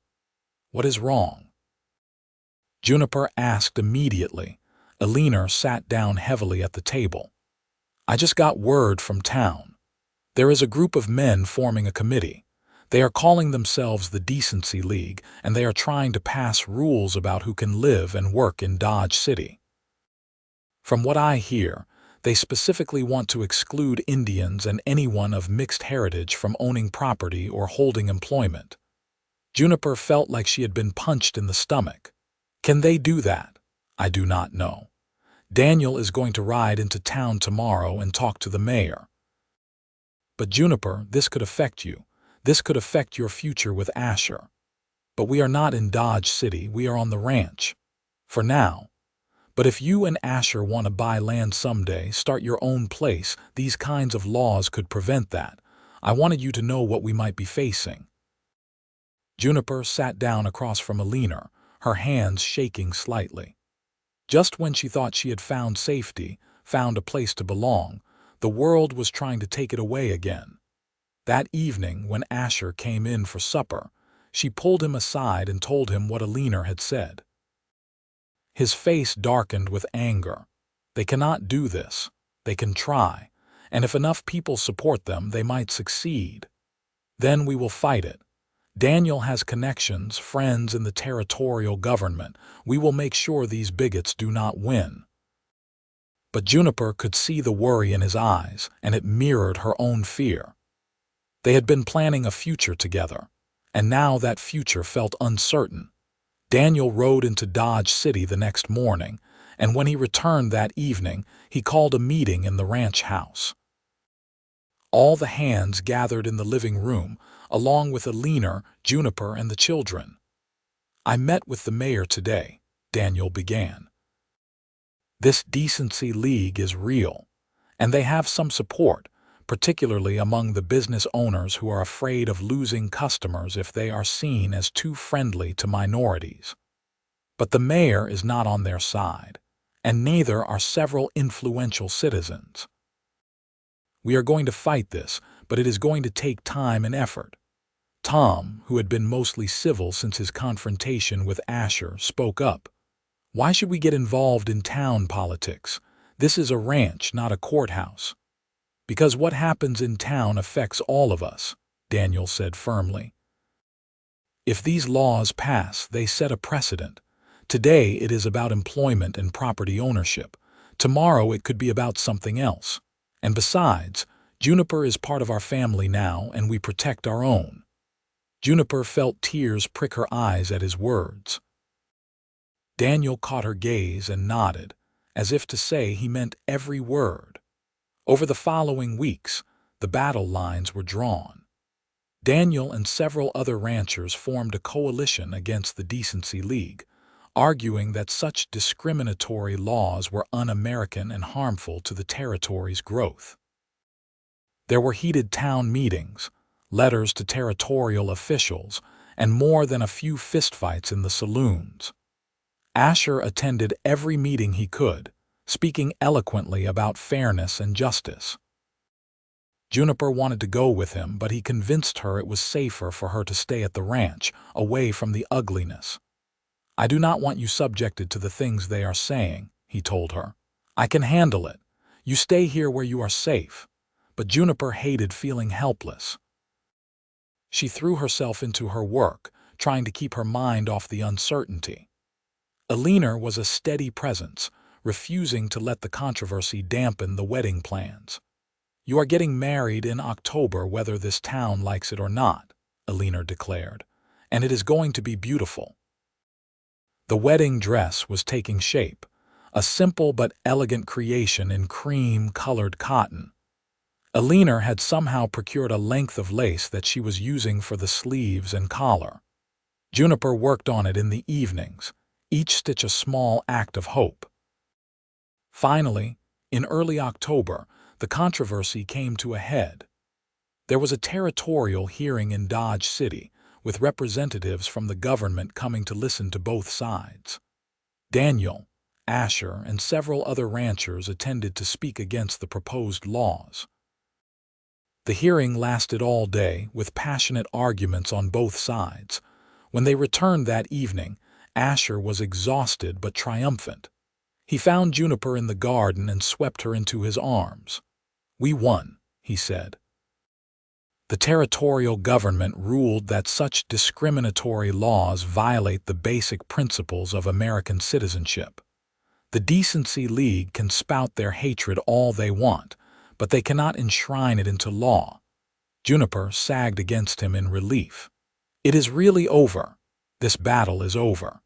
"What is wrong?" Juniper asked immediately. Alina sat down heavily at the table. "I just got word from town. There is a group of men forming a committee. They are calling themselves the Decency League, and they are trying to pass rules about who can live and work in Dodge City. From what I hear, they specifically want to exclude Indians and anyone of mixed heritage from owning property or holding employment." Juniper felt like she had been punched in the stomach. "Can they do that? I do not know. Daniel is going to ride into town tomorrow and talk to the mayor." "But Juniper, this could affect you. This could affect your future with Asher." "But we are not in Dodge City, we are on the ranch. For now. But if you and Asher want to buy land someday, start your own place, these kinds of laws could prevent that. I wanted you to know what we might be facing." Juniper sat down across from Alina, her hands shaking slightly. Just when she thought she had found safety, found a place to belong, the world was trying to take it away again. That evening, when Asher came in for supper, she pulled him aside and told him what Alina had said. His face darkened with anger. "They cannot do this. They can try, and if enough people support them, they might succeed. Then we will fight it. Daniel has connections, friends in the territorial government. We will make sure these bigots do not win." But Juniper could see the worry in his eyes, and it mirrored her own fear. They had been planning a future together, and now that future felt uncertain. Daniel rode into Dodge City the next morning, and when he returned that evening, he called a meeting in the ranch house. All the hands gathered in the living room, along with Alina, Juniper, and the children. "I met with the mayor today," Daniel began. "This Decency League is real, and they have some support, particularly among the business owners who are afraid of losing customers if they are seen as too friendly to minorities. But the mayor is not on their side, and neither are several influential citizens. We are going to fight this, but it is going to take time and effort. Tom, who had been mostly civil since his confrontation with Asher, spoke up. Why should we get involved in town politics? This is a ranch, not a courthouse. Because what happens in town affects all of us, Daniel said firmly. If these laws pass, they set a precedent. Today it is about employment and property ownership. Tomorrow it could be about something else. And besides, Juniper is part of our family now, and we protect our own. Juniper felt tears prick her eyes at his words. Daniel caught her gaze and nodded, as if to say he meant every word. Over the following weeks, the battle lines were drawn. Daniel and several other ranchers formed a coalition against the Decency League, arguing that such discriminatory laws were un-American and harmful to the territory's growth. There were heated town meetings, letters to territorial officials, and more than a few fistfights in the saloons. Asher attended every meeting he could, speaking eloquently about fairness and justice. Juniper wanted to go with him, but he convinced her it was safer for her to stay at the ranch, away from the ugliness. I do not want you subjected to the things they are saying, he told her. I can handle it. You stay here where you are safe. But Juniper hated feeling helpless. She threw herself into her work, trying to keep her mind off the uncertainty. Alina was a steady presence, refusing to let the controversy dampen the wedding plans. You are getting married in October whether this town likes it or not, Alina declared, and it is going to be beautiful. The wedding dress was taking shape, a simple but elegant creation in cream-colored cotton. Alina had somehow procured a length of lace that she was using for the sleeves and collar. Juniper worked on it in the evenings, each stitch a small act of hope. Finally, in early October, the controversy came to a head. There was a territorial hearing in Dodge City, with representatives from the government coming to listen to both sides. Daniel, Asher, and several other ranchers attended to speak against the proposed laws. The hearing lasted all day, with passionate arguments on both sides. When they returned that evening, Asher was exhausted but triumphant. He found Juniper in the garden and swept her into his arms. We won, he said. The territorial government ruled that such discriminatory laws violate the basic principles of American citizenship. The Decency League can spout their hatred all they want, but they cannot enshrine it into law. Juniper sagged against him in relief. It is really over. This battle is over.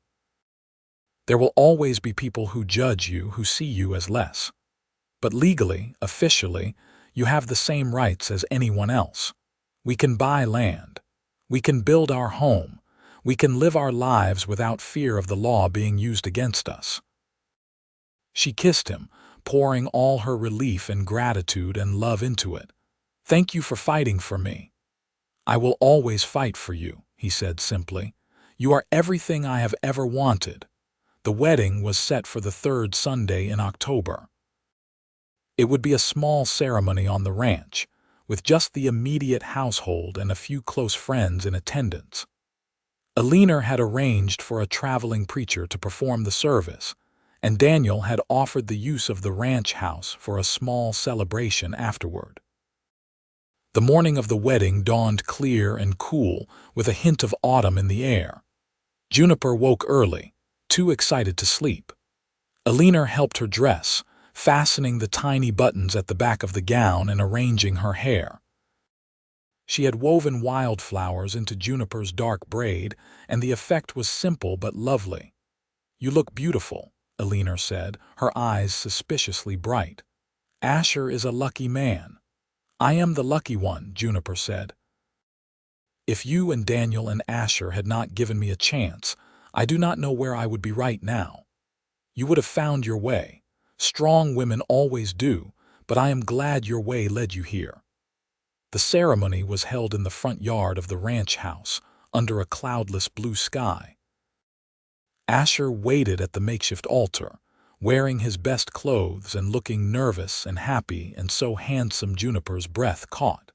There will always be people who judge you, who see you as less. But legally, officially, you have the same rights as anyone else. We can buy land. We can build our home. We can live our lives without fear of the law being used against us. She kissed him, pouring all her relief and gratitude and love into it. Thank you for fighting for me. I will always fight for you, he said simply. You are everything I have ever wanted. The wedding was set for the third Sunday in October. It would be a small ceremony on the ranch, with just the immediate household and a few close friends in attendance. Alina had arranged for a traveling preacher to perform the service, and Daniel had offered the use of the ranch house for a small celebration afterward. The morning of the wedding dawned clear and cool, with a hint of autumn in the air. Juniper woke early, too excited to sleep. Alina helped her dress, fastening the tiny buttons at the back of the gown and arranging her hair. She had woven wildflowers into Juniper's dark braid, and the effect was simple but lovely. You look beautiful, Alina said, her eyes suspiciously bright. Asher is a lucky man. I am the lucky one, Juniper said. If you and Daniel and Asher had not given me a chance, I do not know where I would be right now. You would have found your way. Strong women always do, but I am glad your way led you here. The ceremony was held in the front yard of the ranch house, under a cloudless blue sky. Asher waited at the makeshift altar, wearing his best clothes and looking nervous and happy and so handsome Juniper's breath caught.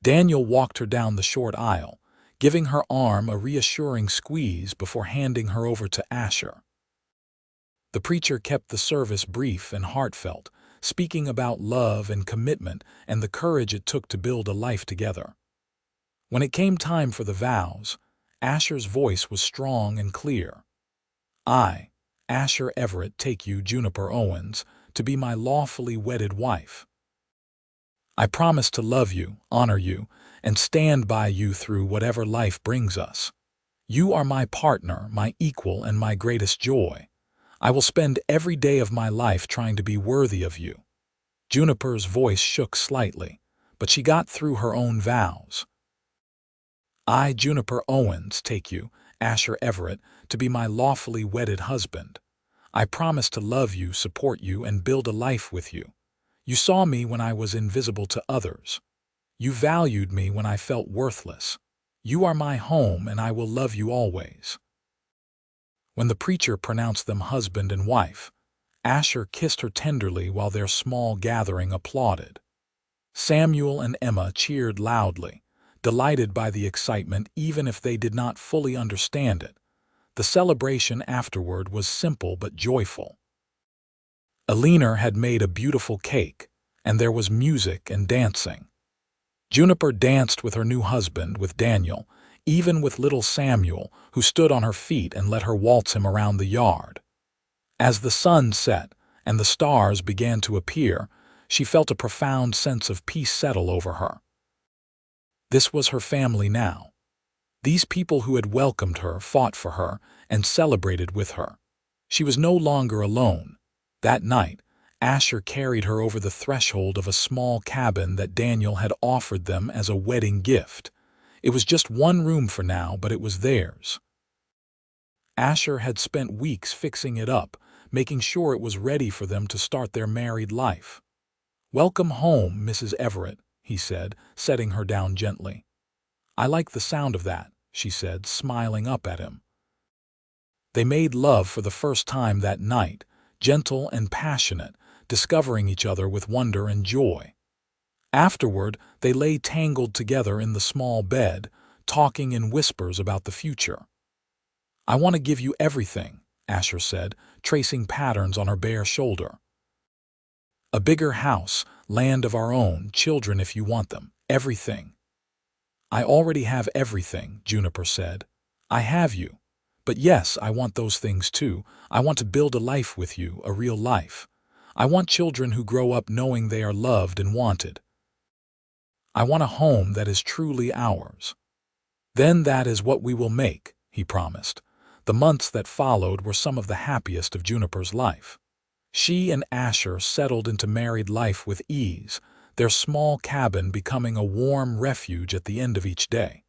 Daniel walked her down the short aisle, giving her arm a reassuring squeeze before handing her over to Asher. The preacher kept the service brief and heartfelt, speaking about love and commitment and the courage it took to build a life together. When it came time for the vows, Asher's voice was strong and clear. I, Asher Everett, take you, Juniper Owens, to be my lawfully wedded wife. I promise to love you, honor you, and stand by you through whatever life brings us. You are my partner, my equal, and my greatest joy. I will spend every day of my life trying to be worthy of you. Juniper's voice shook slightly, but she got through her own vows. I, Juniper Owens, take you, Asher Everett, to be my lawfully wedded husband. I promise to love you, support you, and build a life with you. You saw me when I was invisible to others. You valued me when I felt worthless. You are my home, and I will love you always. When the preacher pronounced them husband and wife, Asher kissed her tenderly while their small gathering applauded. Samuel and Emma cheered loudly, delighted by the excitement even if they did not fully understand it. The celebration afterward was simple but joyful. Alina had made a beautiful cake, and there was music and dancing. Juniper danced with her new husband, with Daniel, even with little Samuel, who stood on her feet and let her waltz him around the yard. As the sun set and the stars began to appear, she felt a profound sense of peace settle over her. This was her family now. These people who had welcomed her, fought for her, and celebrated with her. She was no longer alone. That night, Asher carried her over the threshold of a small cabin that Daniel had offered them as a wedding gift. It was just one room for now, but it was theirs. Asher had spent weeks fixing it up, making sure it was ready for them to start their married life. "Welcome home, Mrs. Everett," he said, setting her down gently. "I like the sound of that," she said, smiling up at him. They made love for the first time that night, gentle and passionate, discovering each other with wonder and joy. Afterward, they lay tangled together in the small bed, talking in whispers about the future. "I want to give you everything," Asher said, tracing patterns on her bare shoulder. "A bigger house, land of our own, children if you want them, everything." "I already have everything," Juniper said. "I have you. But yes, I want those things too. I want to build a life with you, a real life. I want children who grow up knowing they are loved and wanted. I want a home that is truly ours." "Then that is what we will make," he promised. The months that followed were some of the happiest of Juniper's life. She and Asher settled into married life with ease, their small cabin becoming a warm refuge at the end of each day.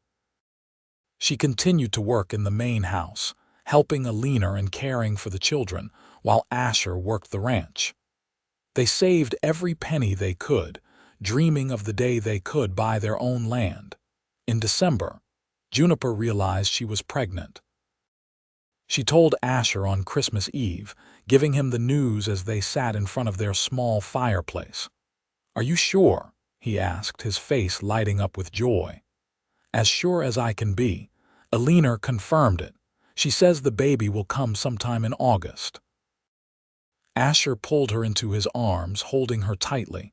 She continued to work in the main house, helping Alina and caring for the children, while Asher worked the ranch. They saved every penny they could, dreaming of the day they could buy their own land. In December, Juniper realized she was pregnant. She told Asher on Christmas Eve, giving him the news as they sat in front of their small fireplace. "Are you sure?" he asked, his face lighting up with joy. "As sure as I can be." Alina confirmed it. "She says the baby will come sometime in August." Asher pulled her into his arms, holding her tightly.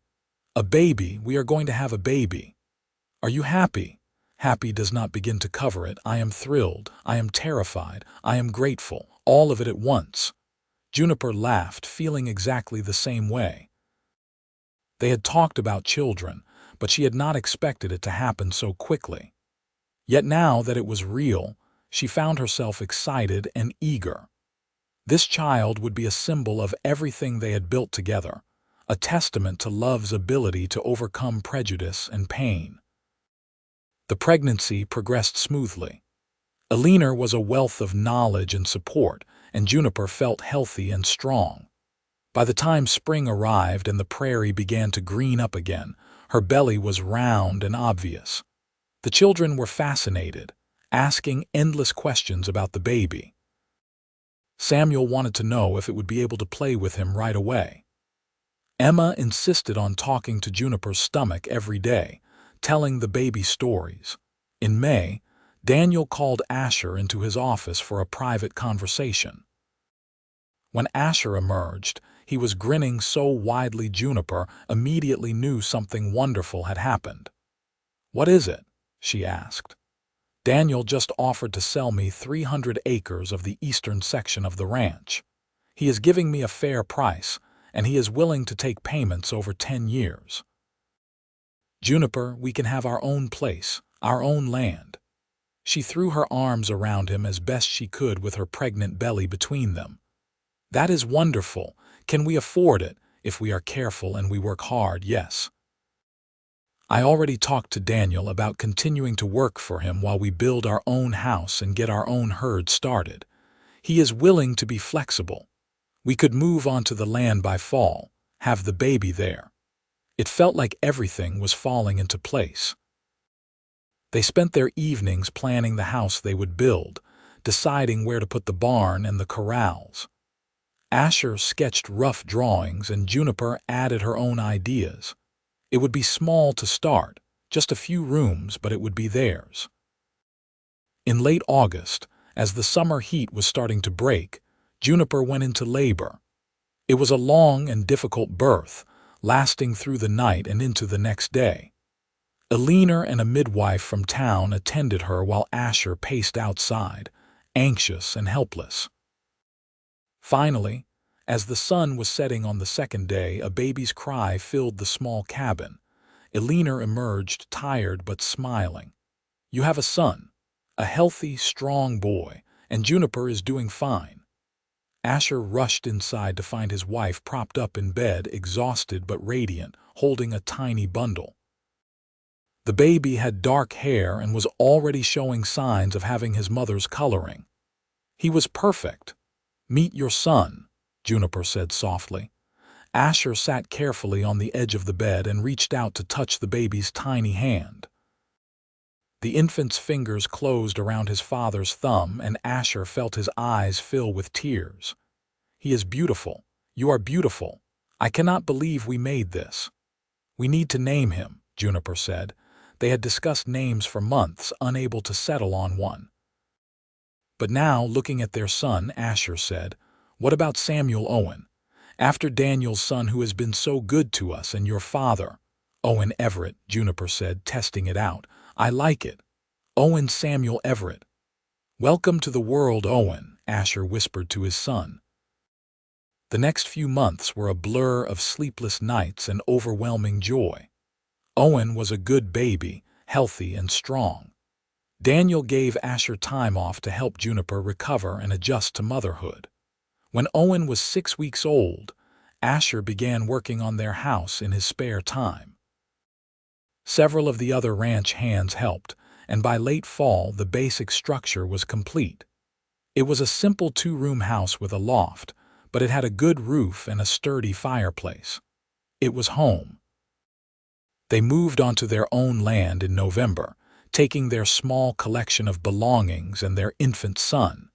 "A baby, we are going to have a baby. Are you happy?" Happy does not begin to cover it. I am thrilled, I am terrified, I am grateful, all of it at once. Juniper laughed, feeling exactly the same way. They had talked about children, but she had not expected it to happen so quickly. Yet now that it was real, she found herself excited and eager. This child would be a symbol of everything they had built together, a testament to love's ability to overcome prejudice and pain. The pregnancy progressed smoothly. Alina was a wealth of knowledge and support, and Juniper felt healthy and strong. By the time spring arrived and the prairie began to green up again, Her belly was round and obvious. The children were fascinated, asking endless questions about the baby. Samuel wanted to know if it would be able to play with him right away. Emma insisted on talking to Juniper's stomach every day, telling the baby stories. In May, Daniel called Asher into his office for a private conversation. When Asher emerged, he was grinning so widely Juniper immediately knew something wonderful had happened. "What is it?" she asked. "Daniel just offered to sell me 300 acres of the eastern section of the ranch. He is giving me a fair price, and he is willing to take payments over 10 years. Juniper, we can have our own place, our own land." She threw her arms around him as best she could with her pregnant belly between them. "That is wonderful. Can we afford it? If we are careful and we work hard, yes. I already talked to Daniel about continuing to work for him while we build our own house and get our own herd started. He is willing to be flexible. We could move onto the land by fall, have the baby there." It felt like everything was falling into place. They spent their evenings planning the house they would build, deciding where to put the barn and the corrals. Asher sketched rough drawings and Juniper added her own ideas. It would be small to start, just a few rooms, but it would be theirs. In late August, as the summer heat was starting to break, Juniper went into labor. It was a long and difficult birth, lasting through the night and into the next day. Eleanor and a midwife from town attended her while Asher paced outside, anxious and helpless. Finally, as the sun was setting on the second day, a baby's cry filled the small cabin. Eleanor emerged, tired but smiling. "You have a son, a healthy, strong boy, and Juniper is doing fine." Asher rushed inside to find his wife propped up in bed, exhausted but radiant, holding a tiny bundle. The baby had dark hair and was already showing signs of having his mother's coloring. "He was perfect. Meet your son," Juniper said softly. Asher sat carefully on the edge of the bed and reached out to touch the baby's tiny hand. The infant's fingers closed around his father's thumb, and Asher felt his eyes fill with tears. "He is beautiful. You are beautiful. I cannot believe we made this." "We need to name him," Juniper said. They had discussed names for months, unable to settle on one. But now, looking at their son, Asher said, "What about Samuel Owen? After Daniel's son who has been so good to us, and your father." "Owen Everett," Juniper said, testing it out. "I like it. Owen Samuel Everett." "Welcome to the world, Owen," Asher whispered to his son. The next few months were a blur of sleepless nights and overwhelming joy. Owen was a good baby, healthy and strong. Daniel gave Asher time off to help Juniper recover and adjust to motherhood. When Owen was 6 weeks old, Asher began working on their house in his spare time. Several of the other ranch hands helped, and by late fall the basic structure was complete. It was a simple 2-room house with a loft, but it had a good roof and a sturdy fireplace. It was home. They moved onto their own land in November, taking their small collection of belongings and their infant son.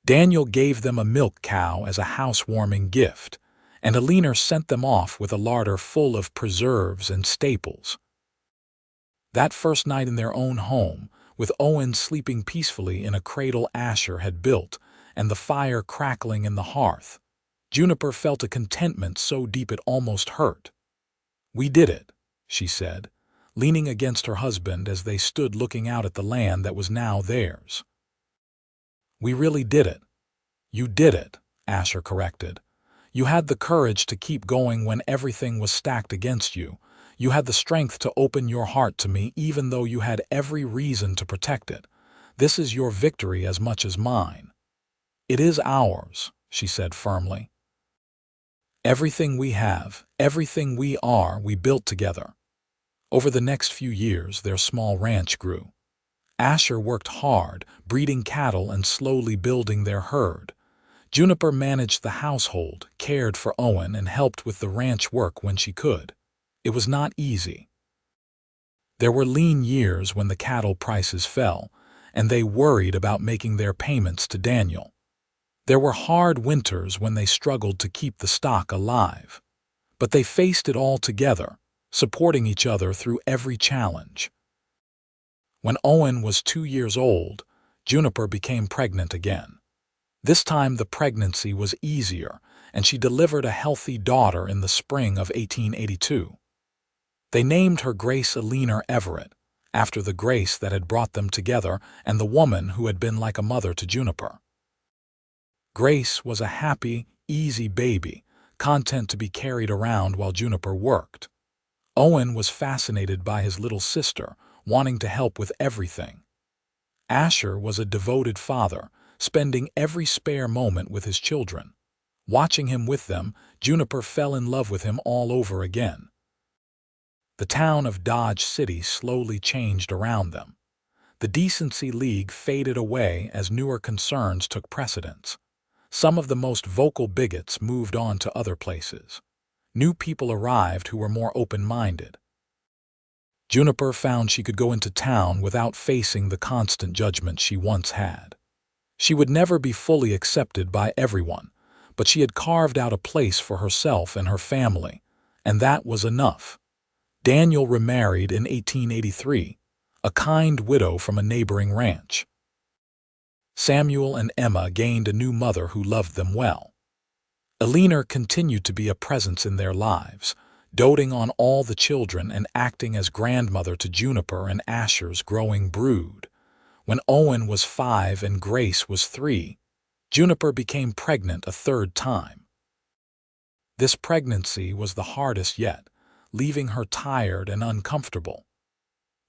Daniel gave them a milk cow as a housewarming gift, and Eleanor sent them off with a larder full of preserves and staples. That first night in their own home, with Owen sleeping peacefully in a cradle Asher had built and the fire crackling in the hearth, Juniper felt a contentment so deep it almost hurt. "We did it," she said, leaning against her husband as they stood looking out at the land that was now theirs. "We really did it." "You did it," Asher corrected. "You had the courage to keep going when everything was stacked against you. You had the strength to open your heart to me even though you had every reason to protect it. This is your victory as much as mine." "It is ours," she said firmly. "Everything we have, everything we are, we built together." Over the next few years, their small ranch grew. Asher worked hard, breeding cattle and slowly building their herd. Juniper managed the household, cared for Owen, and helped with the ranch work when she could. It was not easy. There were lean years when the cattle prices fell, and they worried about making their payments to Daniel. There were hard winters when they struggled to keep the stock alive. But they faced it all together, supporting each other through every challenge. When Owen was 2 years old, Juniper became pregnant again. This time the pregnancy was easier, and she delivered a healthy daughter in the spring of 1882. They named her Grace Asher Everett, after the grace that had brought them together and the woman who had been like a mother to Juniper. Grace was a happy, easy baby, content to be carried around while Juniper worked. Owen was fascinated by his little sister, wanting to help with everything. Asher was a devoted father, spending every spare moment with his children. Watching him with them, Juniper fell in love with him all over again. The town of Dodge City slowly changed around them. The Decency League faded away as newer concerns took precedence. Some of the most vocal bigots moved on to other places. New people arrived who were more open-minded. Juniper found she could go into town without facing the constant judgment she once had. She would never be fully accepted by everyone, but she had carved out a place for herself and her family, and that was enough. Daniel remarried in 1883, a kind widow from a neighboring ranch. Samuel and Emma gained a new mother who loved them well. Asher continued to be a presence in their lives, doting on all the children and acting as grandmother to Juniper and Asher's growing brood. When Owen was 5 and Grace was 3, Juniper became pregnant a third time. This pregnancy was the hardest yet, leaving her tired and uncomfortable.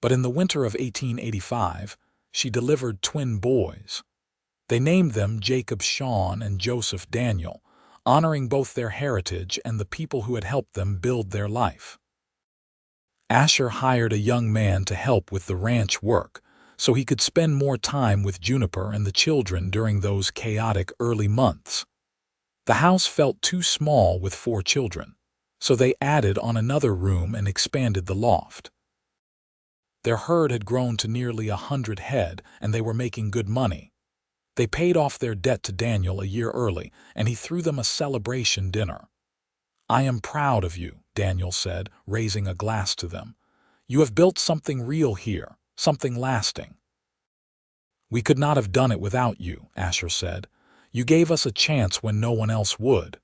But in the winter of 1885, she delivered twin boys. They named them Jacob Sean and Joseph Daniel, honoring both their heritage and the people who had helped them build their life. Asher hired a young man to help with the ranch work, so he could spend more time with Juniper and the children during those chaotic early months. The house felt too small with 4 children, so they added on another room and expanded the loft. Their herd had grown to nearly 100 head, and they were making good money. They paid off their debt to Daniel a year early, and he threw them a celebration dinner. "I am proud of you," Daniel said, raising a glass to them. "You have built something real here, something lasting." "We could not have done it without you," Asher said. "You gave us a chance when no one else would."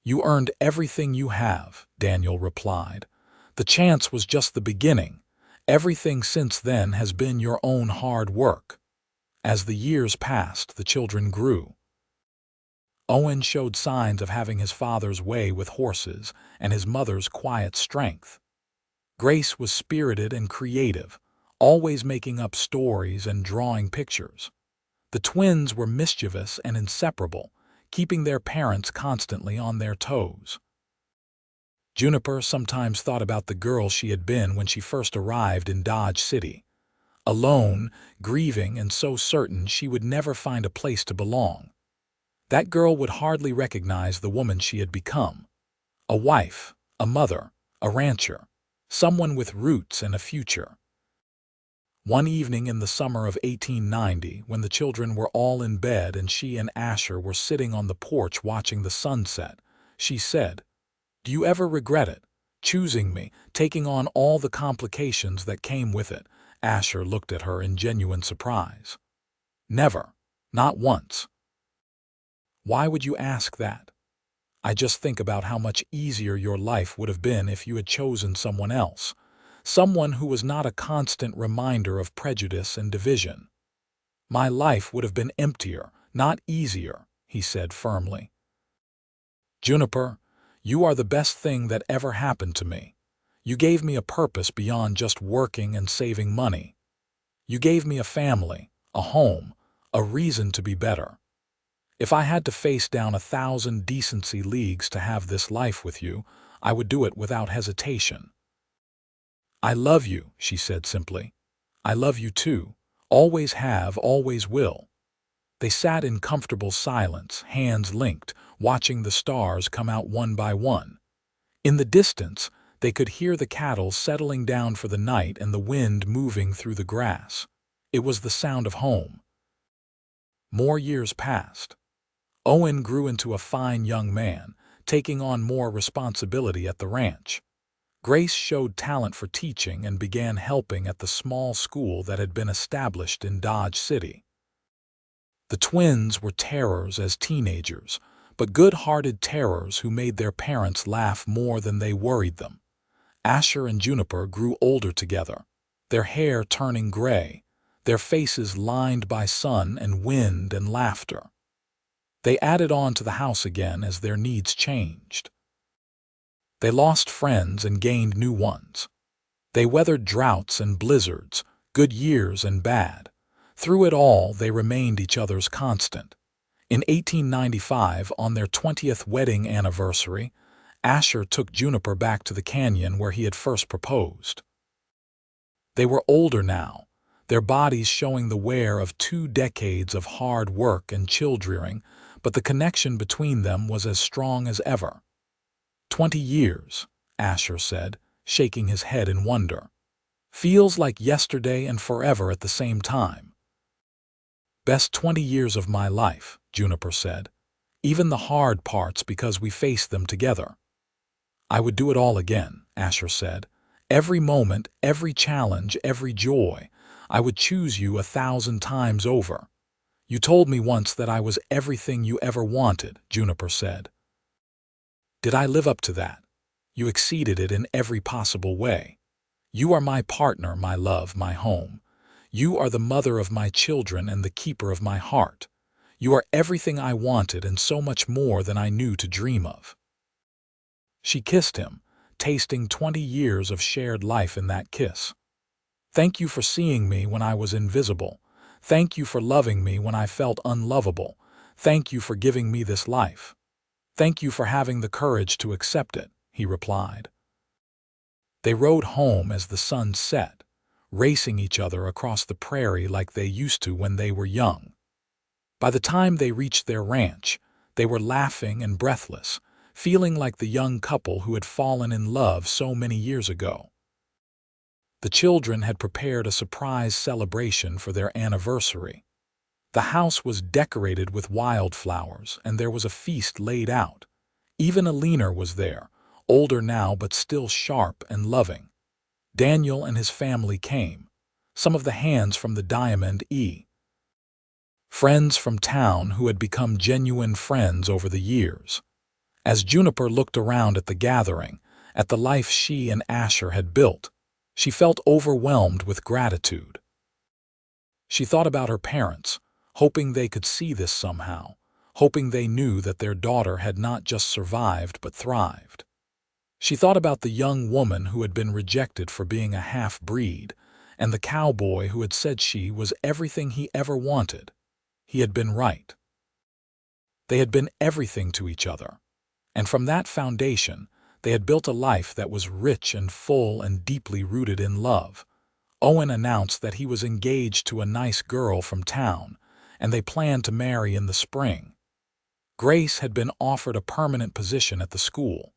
"You earned everything you have," Daniel replied. "The chance was just the beginning. Everything since then has been your own hard work." As the years passed, the children grew. Owen showed signs of having his father's way with horses and his mother's quiet strength. Grace was spirited and creative, always making up stories and drawing pictures. The twins were mischievous and inseparable, keeping their parents constantly on their toes. Juniper sometimes thought about the girl she had been when she first arrived in Dodge City. Alone, grieving, and so certain she would never find a place to belong. That girl would hardly recognize the woman she had become. A wife, a mother, a rancher, someone with roots and a future. One evening in the summer of 1890, when the children were all in bed and she and Asher were sitting on the porch watching the sunset, she said, "Do you ever regret it, choosing me, taking on all the complications that came with it?" Asher looked at her in genuine surprise. "Never. Not once." "Why would you ask that?" "I just think about how much easier your life would have been if you had chosen someone else, someone who was not a constant reminder of prejudice and division." "My life would have been emptier, not easier," he said firmly. "Juniper, you are the best thing that ever happened to me. You gave me a purpose beyond just working and saving money. You gave me a family, a home, a reason to be better. If I had to face down 1,000 decency leagues to have this life with you, I would do it without hesitation." "I love you," she said simply. "I love you too. Always have, always will." They sat in comfortable silence, hands linked, watching the stars come out one by one. In the distance, They could hear the cattle settling down for the night and the wind moving through the grass. It was the sound of home. More years passed. Owen grew into a fine young man, taking on more responsibility at the ranch. Grace showed talent for teaching and began helping at the small school that had been established in Dodge City. The twins were terrors as teenagers, but good-hearted terrors who made their parents laugh more than they worried them. Asher and Juniper grew older together, their hair turning gray, their faces lined by sun and wind and laughter. They added on to the house again as their needs changed. They lost friends and gained new ones. They weathered droughts and blizzards, good years and bad. Through it all, they remained each other's constant. In 1895, on their 20th wedding anniversary, Asher took Juniper back to the canyon where he had first proposed. They were older now, their bodies showing the wear of 2 decades of hard work and child-rearing, but the connection between them was as strong as ever. 20 years, Asher said, shaking his head in wonder. Feels like yesterday and forever at the same time. Best 20 years of my life, Juniper said. Even the hard parts because we faced them together. I would do it all again, Asher said. Every moment, every challenge, every joy. I would choose you 1,000 times over. You told me once that I was everything you ever wanted, Juniper said. Did I live up to that? You exceeded it in every possible way. You are my partner, my love, my home. You are the mother of my children and the keeper of my heart. You are everything I wanted and so much more than I knew to dream of. She kissed him, tasting 20 years of shared life in that kiss. Thank you for seeing me when I was invisible. Thank you for loving me when I felt unlovable. Thank you for giving me this life. Thank you for having the courage to accept it, he replied. They rode home as the sun set, racing each other across the prairie like they used to when they were young. By the time they reached their ranch, they were laughing and breathless, feeling like the young couple who had fallen in love so many years ago. The children had prepared a surprise celebration for their anniversary. The house was decorated with wildflowers, and there was a feast laid out. Even Alina was there, older now but still sharp and loving. Daniel and his family came, some of the hands from the Diamond E. Friends from town who had become genuine friends over the years. As Juniper looked around at the gathering, at the life she and Asher had built, she felt overwhelmed with gratitude. She thought about her parents, hoping they could see this somehow, hoping they knew that their daughter had not just survived but thrived. She thought about the young woman who had been rejected for being a half-breed, and the cowboy who had said she was everything he ever wanted. He had been right. They had been everything to each other, and from that foundation, they had built a life that was rich and full and deeply rooted in love. Owen announced that he was engaged to a nice girl from town, and they planned to marry in the spring. Grace had been offered a permanent position at the school.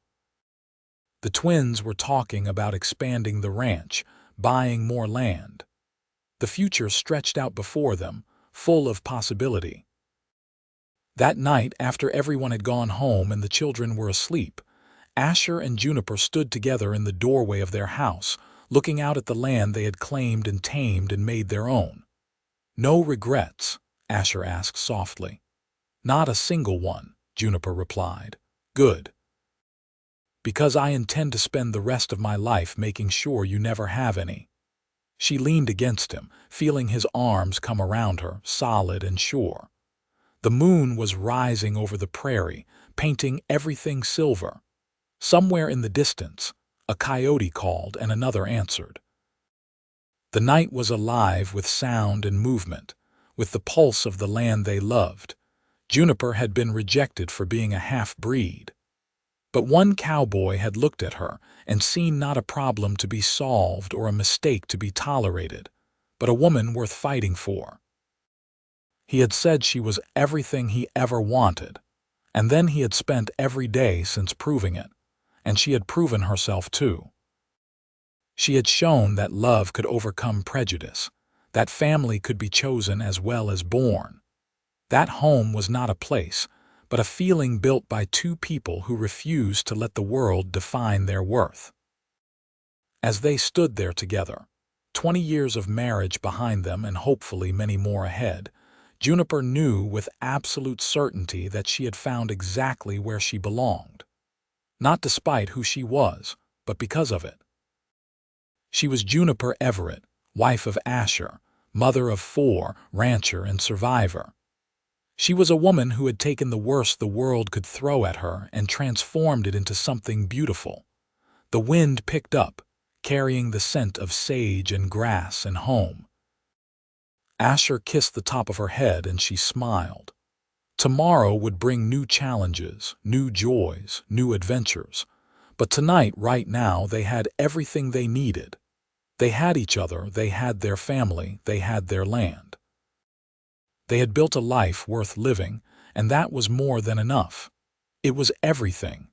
The twins were talking about expanding the ranch, buying more land. The future stretched out before them, full of possibility. That night, after everyone had gone home and the children were asleep, Asher and Juniper stood together in the doorway of their house, looking out at the land they had claimed and tamed and made their own. "No regrets?" Asher asked softly. "Not a single one," Juniper replied. "Good. Because I intend to spend the rest of my life making sure you never have any." She leaned against him, feeling his arms come around her, solid and sure. The moon was rising over the prairie, painting everything silver. Somewhere in the distance, a coyote called and another answered. The night was alive with sound and movement, with the pulse of the land they loved. Juniper had been rejected for being a half-breed. But one cowboy had looked at her and seen not a problem to be solved or a mistake to be tolerated, but a woman worth fighting for. He had said she was everything he ever wanted, and then he had spent every day since proving it. and she had proven herself too. She had shown that love could overcome prejudice, that family could be chosen as well as born. That home was not a place, but a feeling built by two people who refused to let the world define their worth. As they stood there together, 20 years of marriage behind them and hopefully many more ahead, Juniper knew with absolute certainty that she had found exactly where she belonged. Not despite who she was, but because of it. She was Juniper Everett, wife of Asher, mother of 4, rancher and survivor. She was a woman who had taken the worst the world could throw at her and transformed it into something beautiful. The wind picked up, carrying the scent of sage and grass and home. Asher kissed the top of her head and she smiled. Tomorrow would bring new challenges, new joys, new adventures. But tonight, right now, they had everything they needed. They had each other, they had their family, they had their land. They had built a life worth living, and that was more than enough. It was everything.